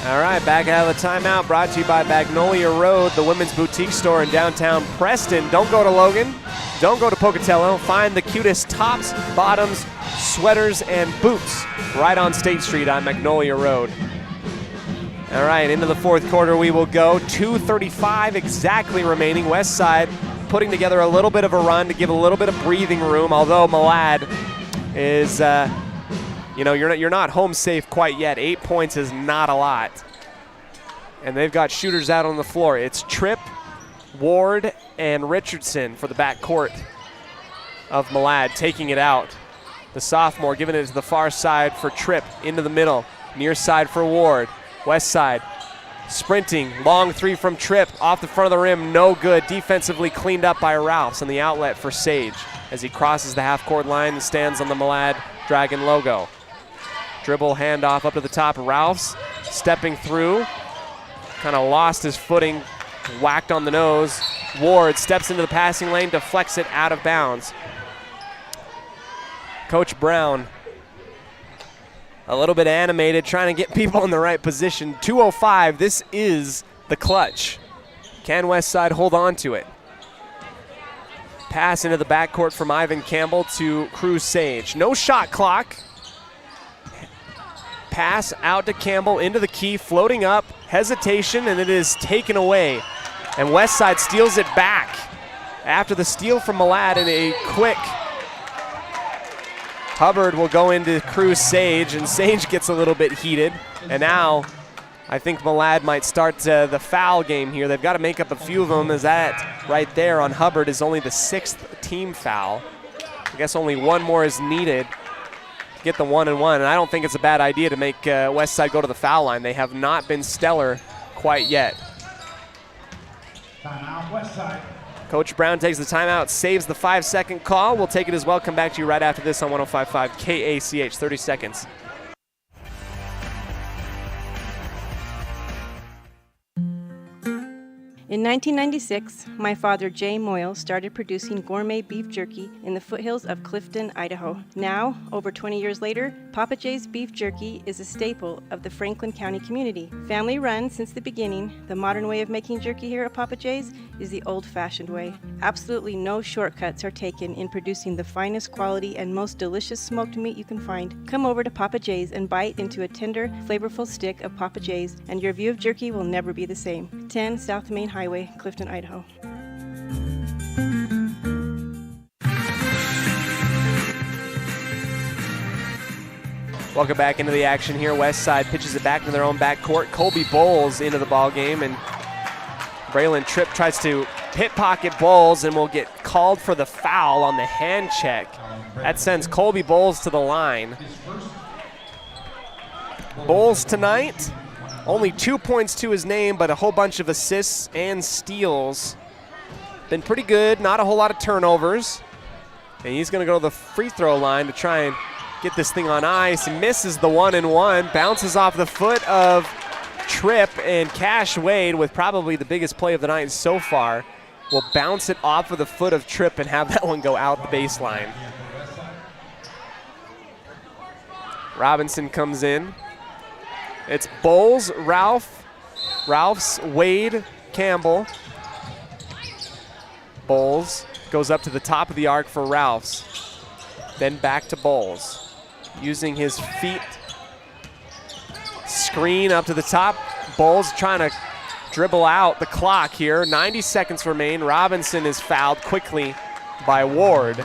All right, back out of the timeout, brought to you by Magnolia Road, the women's boutique store in downtown Preston. Don't go to Logan. Don't go to Pocatello. Find the cutest tops, bottoms, sweaters, and boots right on State Street on Magnolia Road. All right, into the fourth quarter we will go. 2:35 exactly remaining. Westside putting together a little bit of a run to give a little bit of breathing room, although Malad is... you're not home safe quite yet. 8 points is not a lot. And they've got shooters out on the floor. It's Tripp, Ward, and Richardson for the backcourt of Malad, taking it out. The sophomore giving it to the far side for Tripp, into the middle. Near side for Ward. West side sprinting. Long 3 from Tripp. Off the front of the rim, no good. Defensively cleaned up by Ralphs on the outlet for Sage as he crosses the half-court line and stands on the Malad Dragon logo. Dribble handoff up to the top. Ralphs stepping through. Kind of lost his footing. Whacked on the nose. Ward steps into the passing lane, deflects it out of bounds. Coach Brown, a little bit animated, trying to get people in the right position. 2:05, this is the clutch. Can Westside hold on to it? Pass into the backcourt from Ivan Campbell to Cruz Sage. No shot clock. Pass out to Campbell into the key, floating up, hesitation, and it is taken away. And Westside steals it back after the steal from Malad, and a quick Hubbard will go into Cruz Sage, and Sage gets a little bit heated. And now I think Malad might start the foul game here. They've got to make up a few of them, as that right there on Hubbard is only the 6th team foul. I guess only one more is needed to get the 1-and-1, and I don't think it's a bad idea to make Westside go to the foul line. They have not been stellar quite yet. Timeout, Westside. Coach Brown takes the timeout, saves the 5-second call. We'll take it as well. Come back to you right after this on 105.5 KACH. 30 seconds. In 1996, my father, Jay Moyle, started producing gourmet beef jerky in the foothills of Clifton, Idaho. Now, over 20 years later, Papa Jay's beef jerky is a staple of the Franklin County community. Family run since the beginning, the modern way of making jerky here at Papa Jay's is the old-fashioned way. Absolutely no shortcuts are taken in producing the finest quality and most delicious smoked meat you can find. Come over to Papa Jay's and bite into a tender, flavorful stick of Papa Jay's, and your view of jerky will never be the same. 10 South Main Highway, Clifton, Idaho. Welcome back into the action here. Westside pitches it back to their own backcourt. Colby Bowles into the ball game, and Braylon Tripp tries to pit pocket Bowles and will get called for the foul on the hand check. That sends Colby Bowles to the line. Bowles tonight, only 2 points to his name, but a whole bunch of assists and steals. Been pretty good, not a whole lot of turnovers. And he's gonna go to the free throw line to try and get this thing on ice. He misses the 1-and-1, bounces off the foot of Tripp, and Cash Wade, with probably the biggest play of the night so far, will bounce it off of the foot of Tripp and have that one go out the baseline. Robinson comes in. It's Bowles, Ralphs, Wade, Campbell. Bowles goes up to the top of the arc for Ralphs. Then back to Bowles. Using his feet. Screen up to the top. Bowles trying to dribble out the clock here. 90 seconds remain. Robinson is fouled quickly by Ward.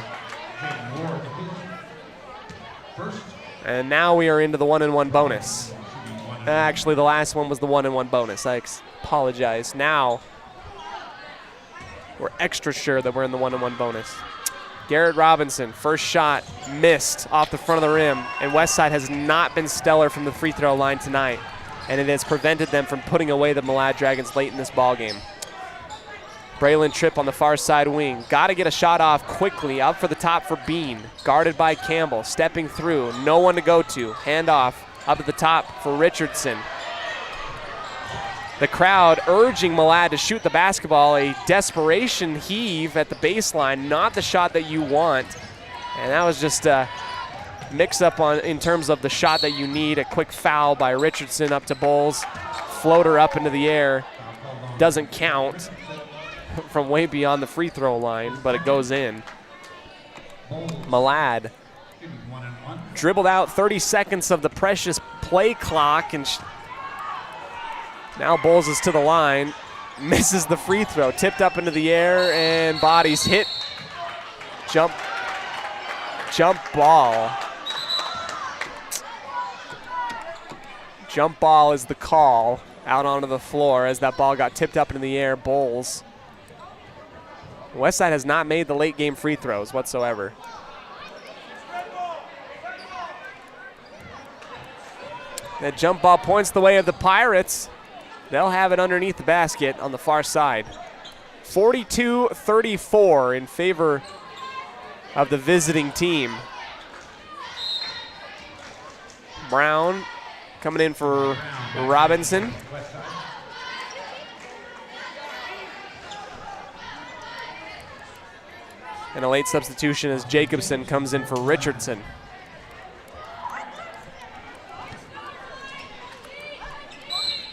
And now we are into the 1-and-1 bonus. Actually, the last one was the 1-and-1 bonus. I apologize. Now we're extra sure that we're in the 1-and-1 bonus. Garrett Robinson, first shot missed off the front of the rim, and Westside has not been stellar from the free throw line tonight, and it has prevented them from putting away the Malad Dragons late in this ball game. Braylon Tripp on the far side wing. Got to get a shot off quickly. Up for the top for Bean. Guarded by Campbell. Stepping through. No one to go to. Hand off. Up at the top for Richardson. The crowd urging Malad to shoot the basketball. A desperation heave at the baseline. Not the shot that you want. And that was just a mix-up in terms of the shot that you need. A quick foul by Richardson up to Bowles. Floater up into the air. Doesn't count from way beyond the free throw line, but it goes in. Malad dribbled out 30 seconds of the precious play clock, and now Bowles is to the line, misses the free throw, tipped up into the air, and bodies hit. Jump ball. Jump ball is the call out onto the floor as that ball got tipped up into the air. Bowles. Westside has not made the late game free throws whatsoever. That jump ball points the way of the Pirates. They'll have it underneath the basket on the far side. 42-34 in favor of the visiting team. Brown coming in for Robinson. And a late substitution as Jacobson comes in for Richardson.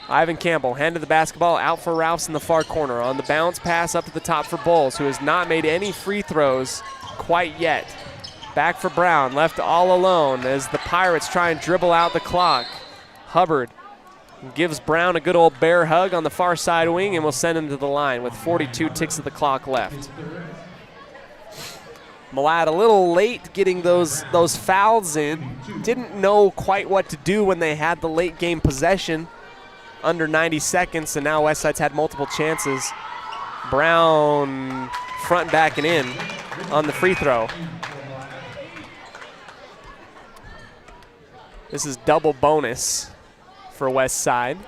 Ivan Campbell handed the basketball out for Rouse in the far corner. On the bounce pass up to the top for Bowles, who has not made any free throws quite yet. Back for Brown, left all alone as the Pirates try and dribble out the clock. Hubbard gives Brown a good old bear hug on the far side wing and will send him to the line with 42 ticks of the clock left. Malad a little late getting those fouls in. Didn't know quite what to do when they had the late game possession. Under 90 seconds, and now Westside's had multiple chances. Brown front, back, and in on the free throw. This is double bonus for Westside.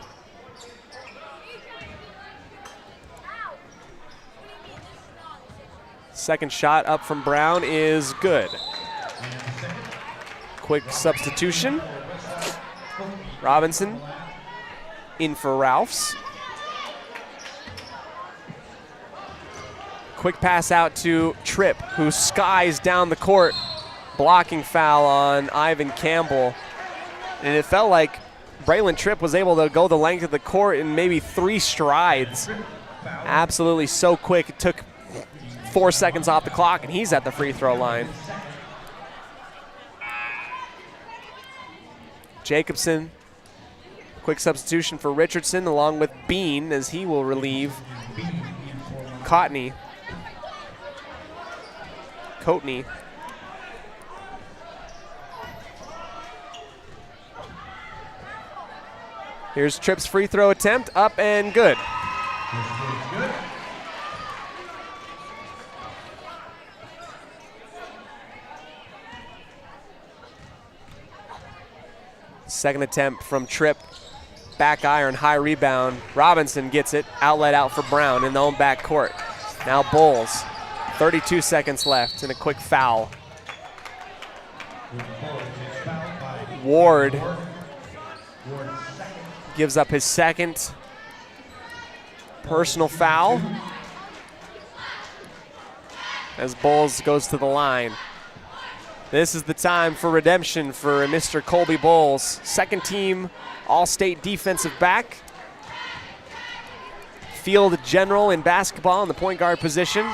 Second shot up from Brown is good. Quick substitution. Robinson in for Ralphs. Quick pass out to Tripp, who skies down the court. Blocking foul on Ivan Campbell. And it felt like Braylon Tripp was able to go the length of the court in maybe 3 strides. Absolutely so quick. It took 4 seconds off the clock, and he's at the free throw line. Jacobson. Quick substitution for Richardson along with Bean as he will relieve Coatney. Here's Tripp's free throw attempt, up and good. Second attempt from Tripp. Back iron, high rebound. Robinson gets it, outlet out for Brown in the own back court. Now Bowles, 32 seconds left and a quick foul. Ward gives up his second personal foul as Bowles goes to the line. This is the time for redemption for Mr. Colby Bowles. Second team All-State defensive back. Field general in basketball in the point guard position.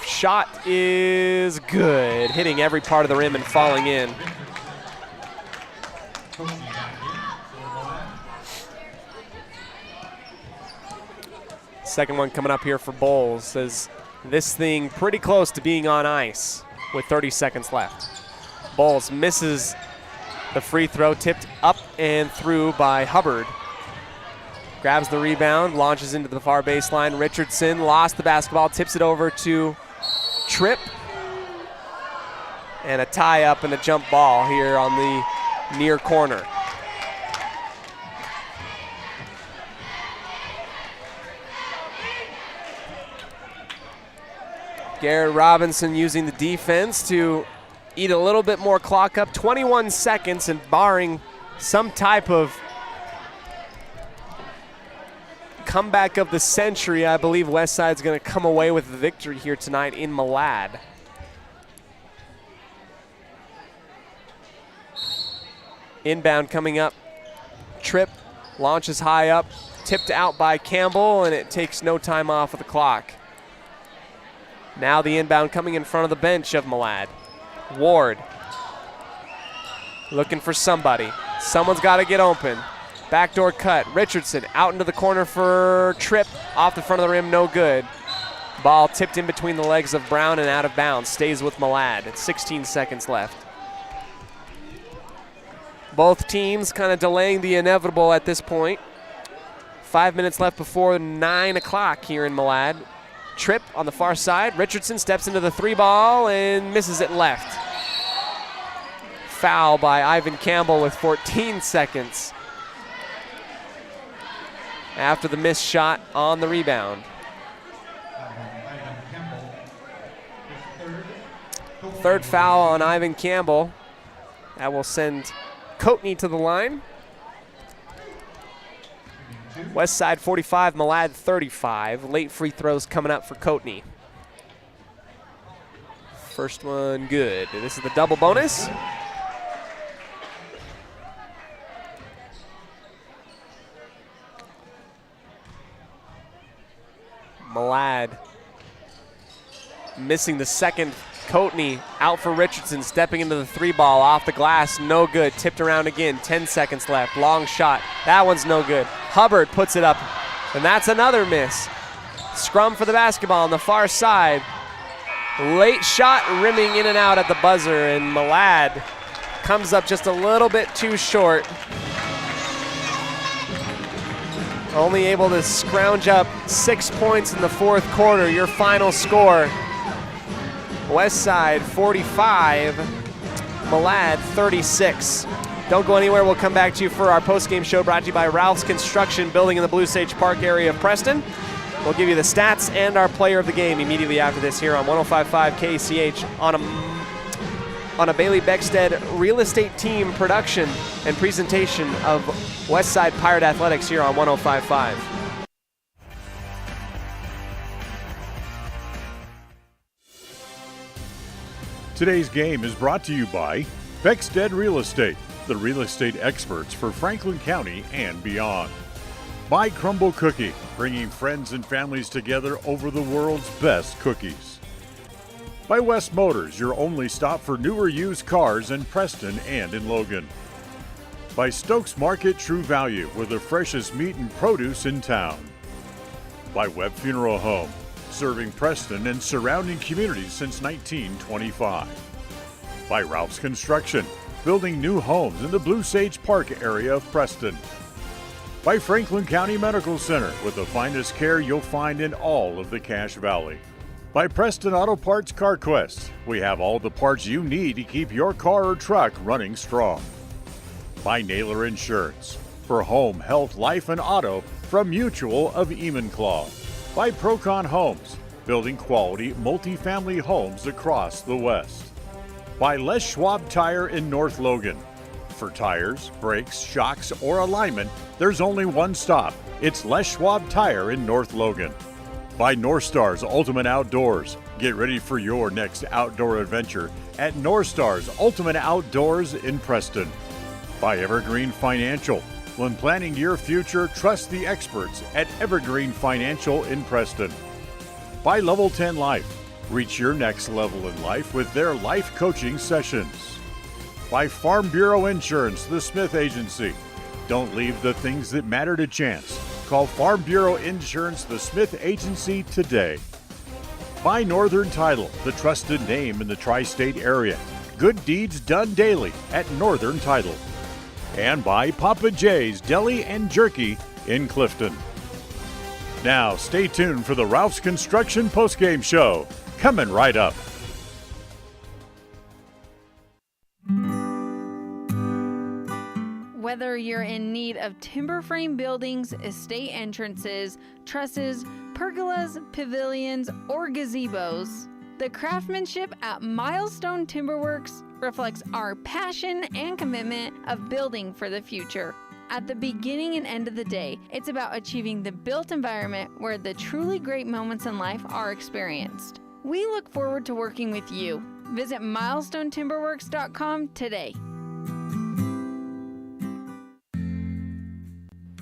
Shot is good, hitting every part of the rim and falling in. Second one coming up here for Bowles. Says this thing pretty close to being on ice with 30 seconds left. Bowles misses the free throw, tipped up and through by Hubbard. Grabs the rebound, launches into the far baseline. Richardson lost the basketball, tips it over to Tripp. And a tie up and a jump ball here on the near corner. Garrett Robinson using the defense to eat a little bit more clock up. 21 seconds, and barring some type of comeback of the century, I believe Westside's going to come away with the victory here tonight in Malad. Inbound coming up. Tripp launches high up, tipped out by Campbell, and it takes no time off of the clock. Now the inbound coming in front of the bench of Malad. Ward looking for somebody. Someone's got to get open. Backdoor cut. Richardson out into the corner for Tripp. Off the front of the rim, no good. Ball tipped in between the legs of Brown and out of bounds. Stays with Malad. It's 16 seconds left. Both teams kind of delaying the inevitable at this point. 5 minutes left before 9 o'clock here in Malad. Tripp on the far side. Richardson steps into the 3-ball and misses it left. Foul by Ivan Campbell with 14 seconds after the missed shot on the rebound. Third foul on Ivan Campbell. That will send Coatney to the line. Westside 45, Malad 35. Late free throws coming up for Coatney. First one good. This is the double bonus. Malad missing the second. Coatney out for Richardson, stepping into the 3-ball off the glass, no good. Tipped around again, 10 seconds left. Long shot, that one's no good. Hubbard puts it up, and that's another miss. Scrum for the basketball on the far side. Late shot rimming in and out at the buzzer, and Malad comes up just a little bit too short. Only able to scrounge up 6 points in the fourth quarter. Your final score: West Side 45, Malad 36. Don't go anywhere. We'll come back to you for our post-game show brought to you by Ralph's Construction, building in the Blue Sage Park area of Preston. We'll give you the stats and our player of the game immediately after this here on 105.5 KCH on a Bailey Beckstead real estate team production and presentation of West Side Pirate Athletics here on 105.5. Today's game is brought to you by Beckstead Real Estate, the real estate experts for Franklin County and beyond. By Crumble Cookie, bringing friends and families together over the world's best cookies. By West Motors, your only stop for newer used cars in Preston and in Logan. By Stokes Market True Value, with the freshest meat and produce in town. By Webb Funeral Home, serving Preston and surrounding communities since 1925. By Ralph's Construction, building new homes in the Blue Sage Park area of Preston. By Franklin County Medical Center, with the finest care you'll find in all of the Cache Valley. By Preston Auto Parts Car Quest, we have all the parts you need to keep your car or truck running strong. By Naylor Insurance, for home, health, life, and auto from Mutual of Enumclaw. By Procon Homes, building quality multifamily homes across the West. By Les Schwab Tire in North Logan. For tires, brakes, shocks, or alignment, there's only one stop. It's Les Schwab Tire in North Logan. By North Stars Ultimate Outdoors. Get ready for your next outdoor adventure at North Stars Ultimate Outdoors in Preston. By Evergreen Financial. When planning your future, trust the experts at Evergreen Financial in Preston. By Level 10 Life. Reach your next level in life with their life coaching sessions. By Farm Bureau Insurance, the Smith Agency. Don't leave the things that matter to chance. Call Farm Bureau Insurance, the Smith Agency today. By Northern Title, the trusted name in the tri-state area. Good deeds done daily at Northern Title. And by Papa J's Deli and Jerky in Clifton. Now, stay tuned for the Ralph's Construction postgame show, coming right up. Whether you're in need of timber frame buildings, estate entrances, trusses, pergolas, pavilions, or gazebos, the craftsmanship at Milestone Timberworks reflects our passion and commitment of building for the future. At the beginning and end of the day, it's about achieving the built environment where the truly great moments in life are experienced. We look forward to working with you. Visit milestonetimberworks.com today.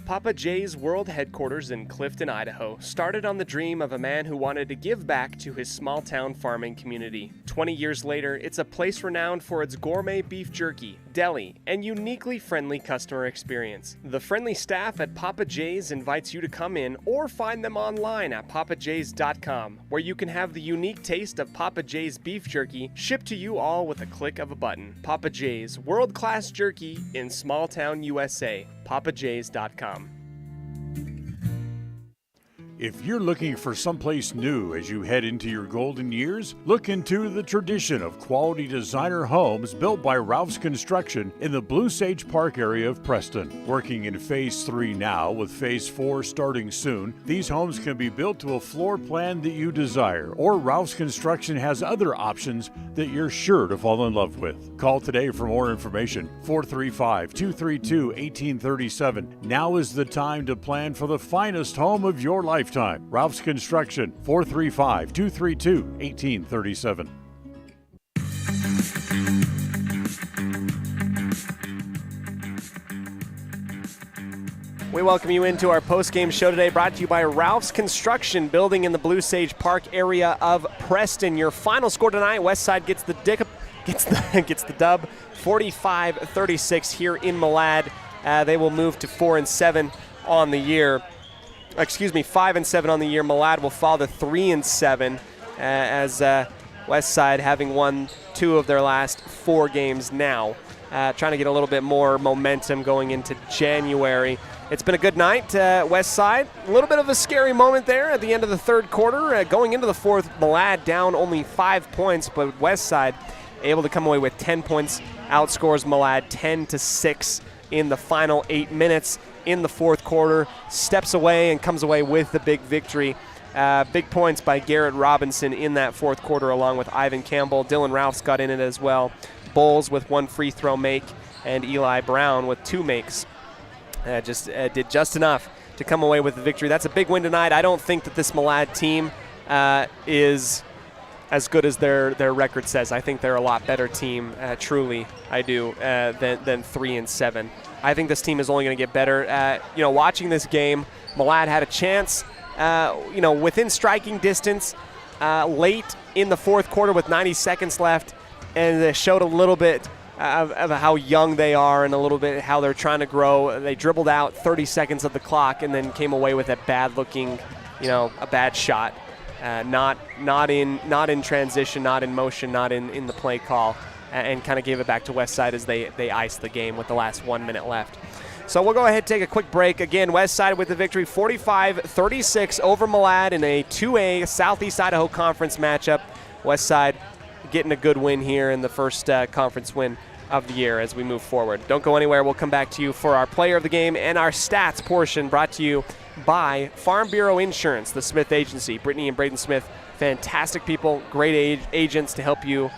Papa J's World Headquarters in Clifton, Idaho, started on the dream of a man who wanted to give back to his small-town farming community. 20 years later, it's a place renowned for its gourmet beef jerky, deli, and uniquely friendly customer experience. The friendly staff at Papa J's invites you to come in or find them online at papajs.com, where you can have the unique taste of Papa J's beef jerky shipped to you all with a click of a button. Papa J's, world-class jerky in small-town USA. papajs.com. If you're looking for someplace new as you head into your golden years, look into the tradition of quality designer homes built by Ralph's Construction in the Blue Sage Park area of Preston. Working in Phase 3 now, with Phase 4 starting soon, these homes can be built to a floor plan that you desire, or Ralph's Construction has other options that you're sure to fall in love with. Call today for more information, 435-232-1837. Now is the time to plan for the finest home of your lifetime. Ralph's Construction, 435-232-1837. We welcome you into our post-game show today, brought to you by Ralph's Construction, building in the Blue Sage Park area of Preston. Your final score tonight, Westside gets the dub, 45-36 here in Malad. They will move to 4-7 on the year. 5-7 on the year. Malad will fall to 3-7 as Westside having won 2 of their last 4 games now. Trying to get a little bit more momentum going into January. It's been a good night, Westside. A little bit of a scary moment there at the end of the third quarter. Going into the fourth, Malad down only 5 points, but Westside able to come away with 10 points, outscores Malad 10-6 in the final 8 minutes in the fourth quarter, steps away and comes away with the big victory. Big points by Garrett Robinson in that fourth quarter, along with Ivan Campbell. Dylan Ralphs got in it as well. Bowles with 1 free throw make, and Eli Brown with 2 makes. Did just enough to come away with the victory. That's a big win tonight. I don't think that this Malad team is as good as their record says. I think they're a lot better team, truly, I do, than 3-7. I think this team is only going to get better. Watching this game, Malad had a chance, within striking distance late in the fourth quarter with 90 seconds left, and they showed a little bit of how young they are and a little bit how they're trying to grow. They dribbled out 30 seconds of the clock and then came away with a bad-looking, a bad shot. Not in transition, not in motion, not in the play call, and kind of gave it back to Westside as they iced the game with the last 1 minute left. So we'll go ahead and take a quick break. Again, Westside with the victory, 45-36 over Malad in a 2A Southeast Idaho Conference matchup. Westside getting a good win here in the first conference win of the year as we move forward. Don't go anywhere. We'll come back to you for our player of the game and our stats portion, brought to you by Farm Bureau Insurance, the Smith Agency. Brittany and Braden Smith, fantastic people, great agents to help you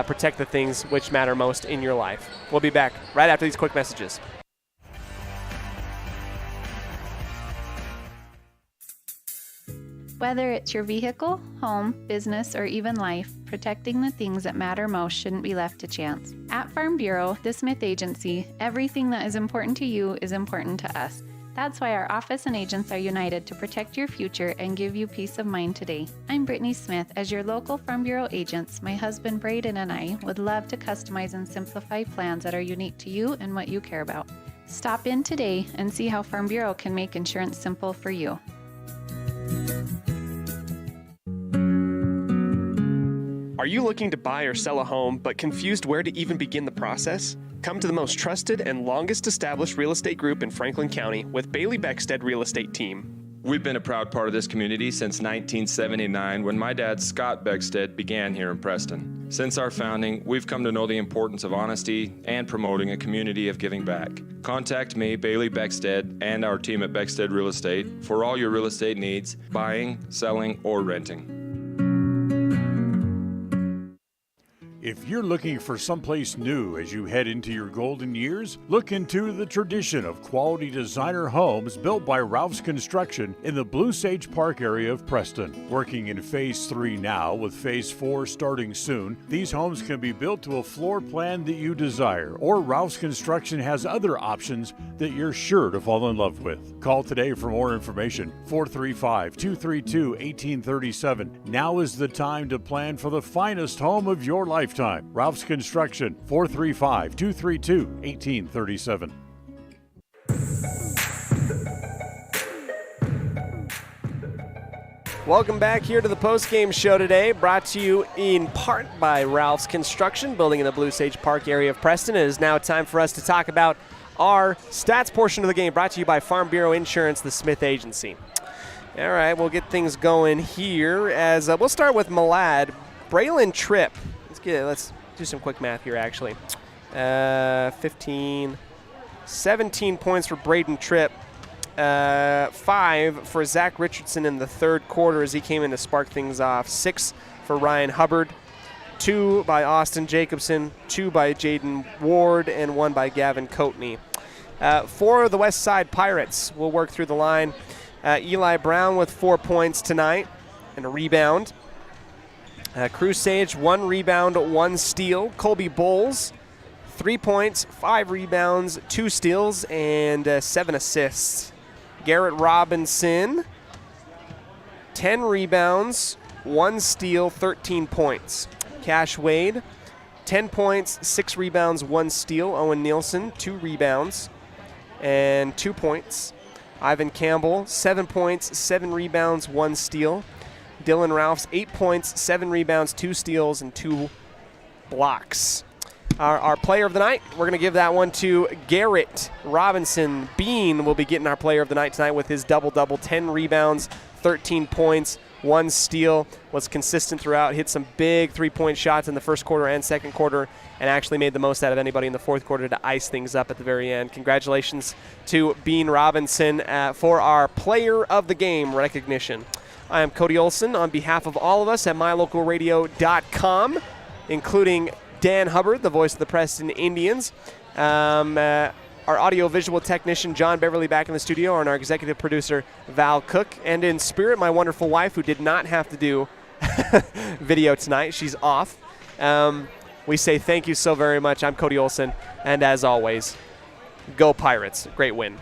protect the things which matter most in your life. We'll be back right after these quick messages. Whether it's your vehicle, home, business, or even life, protecting the things that matter most shouldn't be left to chance. At Farm Bureau, the Smith Agency, everything that is important to you is important to us. That's why our office and agents are united to protect your future and give you peace of mind today. I'm Brittany Smith. As your local Farm Bureau agents, my husband Braden and I would love to customize and simplify plans that are unique to you and what you care about. Stop in today and see how Farm Bureau can make insurance simple for you. Are you looking to buy or sell a home but confused where to even begin the process? Come to the most trusted and longest established real estate group in Franklin County with Bailey Beckstead Real Estate Team. We've been a proud part of this community since 1979 when my dad, Scott Beckstead, began here in Preston. Since our founding, we've come to know the importance of honesty and promoting a community of giving back. Contact me, Bailey Beckstead, and our team at Beckstead Real Estate for all your real estate needs, buying, selling, or renting. If you're looking for someplace new as you head into your golden years, look into the tradition of quality designer homes built by Ralph's Construction in the Blue Sage Park area of Preston. Working in Phase 3 now, with Phase 4 starting soon, these homes can be built to a floor plan that you desire, or Ralph's Construction has other options that you're sure to fall in love with. Call today for more information, 435-232-1837. Now is the time to plan for the finest home of your lifetime. Ralph's Construction, 435-232-1837. Welcome back here to the post-game show today, brought to you in part by Ralph's Construction, building in the Blue Sage Park area of Preston. It is now time for us to talk about our stats portion of the game, brought to you by Farm Bureau Insurance, the Smith Agency. All right, we'll get things going here as we'll start with Malad. Braylon Tripp. Let's do some quick math here, actually. 17 points for Braden Tripp. 5 for Zach Richardson in the third quarter as he came in to spark things off. 6 for Ryan Hubbard. 2 by Austin Jacobson. 2 by Jaden Ward. And 1 by Gavin Coatney. For the West Side Pirates, we'll work through the line. Eli Brown with 4 points tonight and a rebound. Crusage, 1 rebound, 1 steal. Colby Bowles, 3 points, 5 rebounds, 2 steals, and 7 assists Garrett Robinson, 10 rebounds, 1 steal, 13 points. Cash Wade, 10 points, 6 rebounds, 1 steal. Owen Nielsen, 2 rebounds and 2 points. Ivan Campbell, 7 points, 7 rebounds, 1 steal. Dylan Ralphs, 8 points, 7 rebounds, 2 steals, and 2 blocks. Our player of the night, we're going to give that one to Garrett Robinson. Bean will be getting our player of the night tonight with his double-double, 10 rebounds, 13 points, 1 steal, was consistent throughout, hit some big three-point shots in the first quarter and second quarter, and actually made the most out of anybody in the fourth quarter to ice things up at the very end. Congratulations to Bean Robinson for our player of the game recognition. I am Cody Olsen on behalf of all of us at mylocalradio.com, including Dan Hubbard, the voice of the Preston Indians, our audio-visual technician, John Beverly, back in the studio, and our executive producer, Val Cook. And in spirit, my wonderful wife, who did not have to do video tonight. She's off. We say thank you so very much. I'm Cody Olsen, and as always, go Pirates. Great win.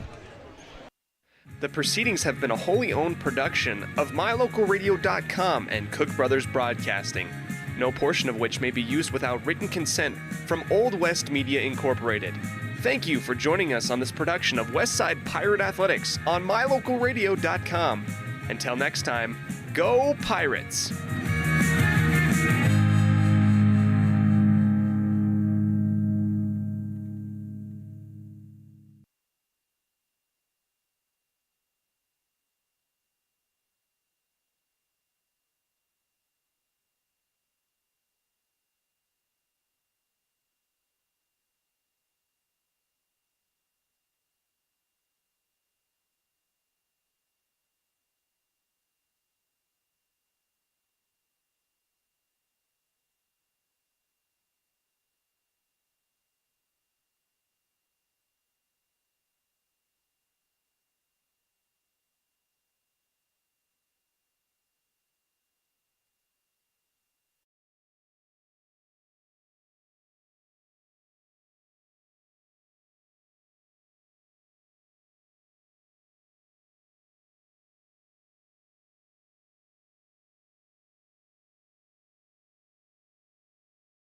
The proceedings have been a wholly owned production of mylocalradio.com and Cook Brothers Broadcasting, no portion of which may be used without written consent from Old West Media Incorporated. Thank you for joining us on this production of Westside Pirate Athletics on mylocalradio.com. Until next time, go Pirates!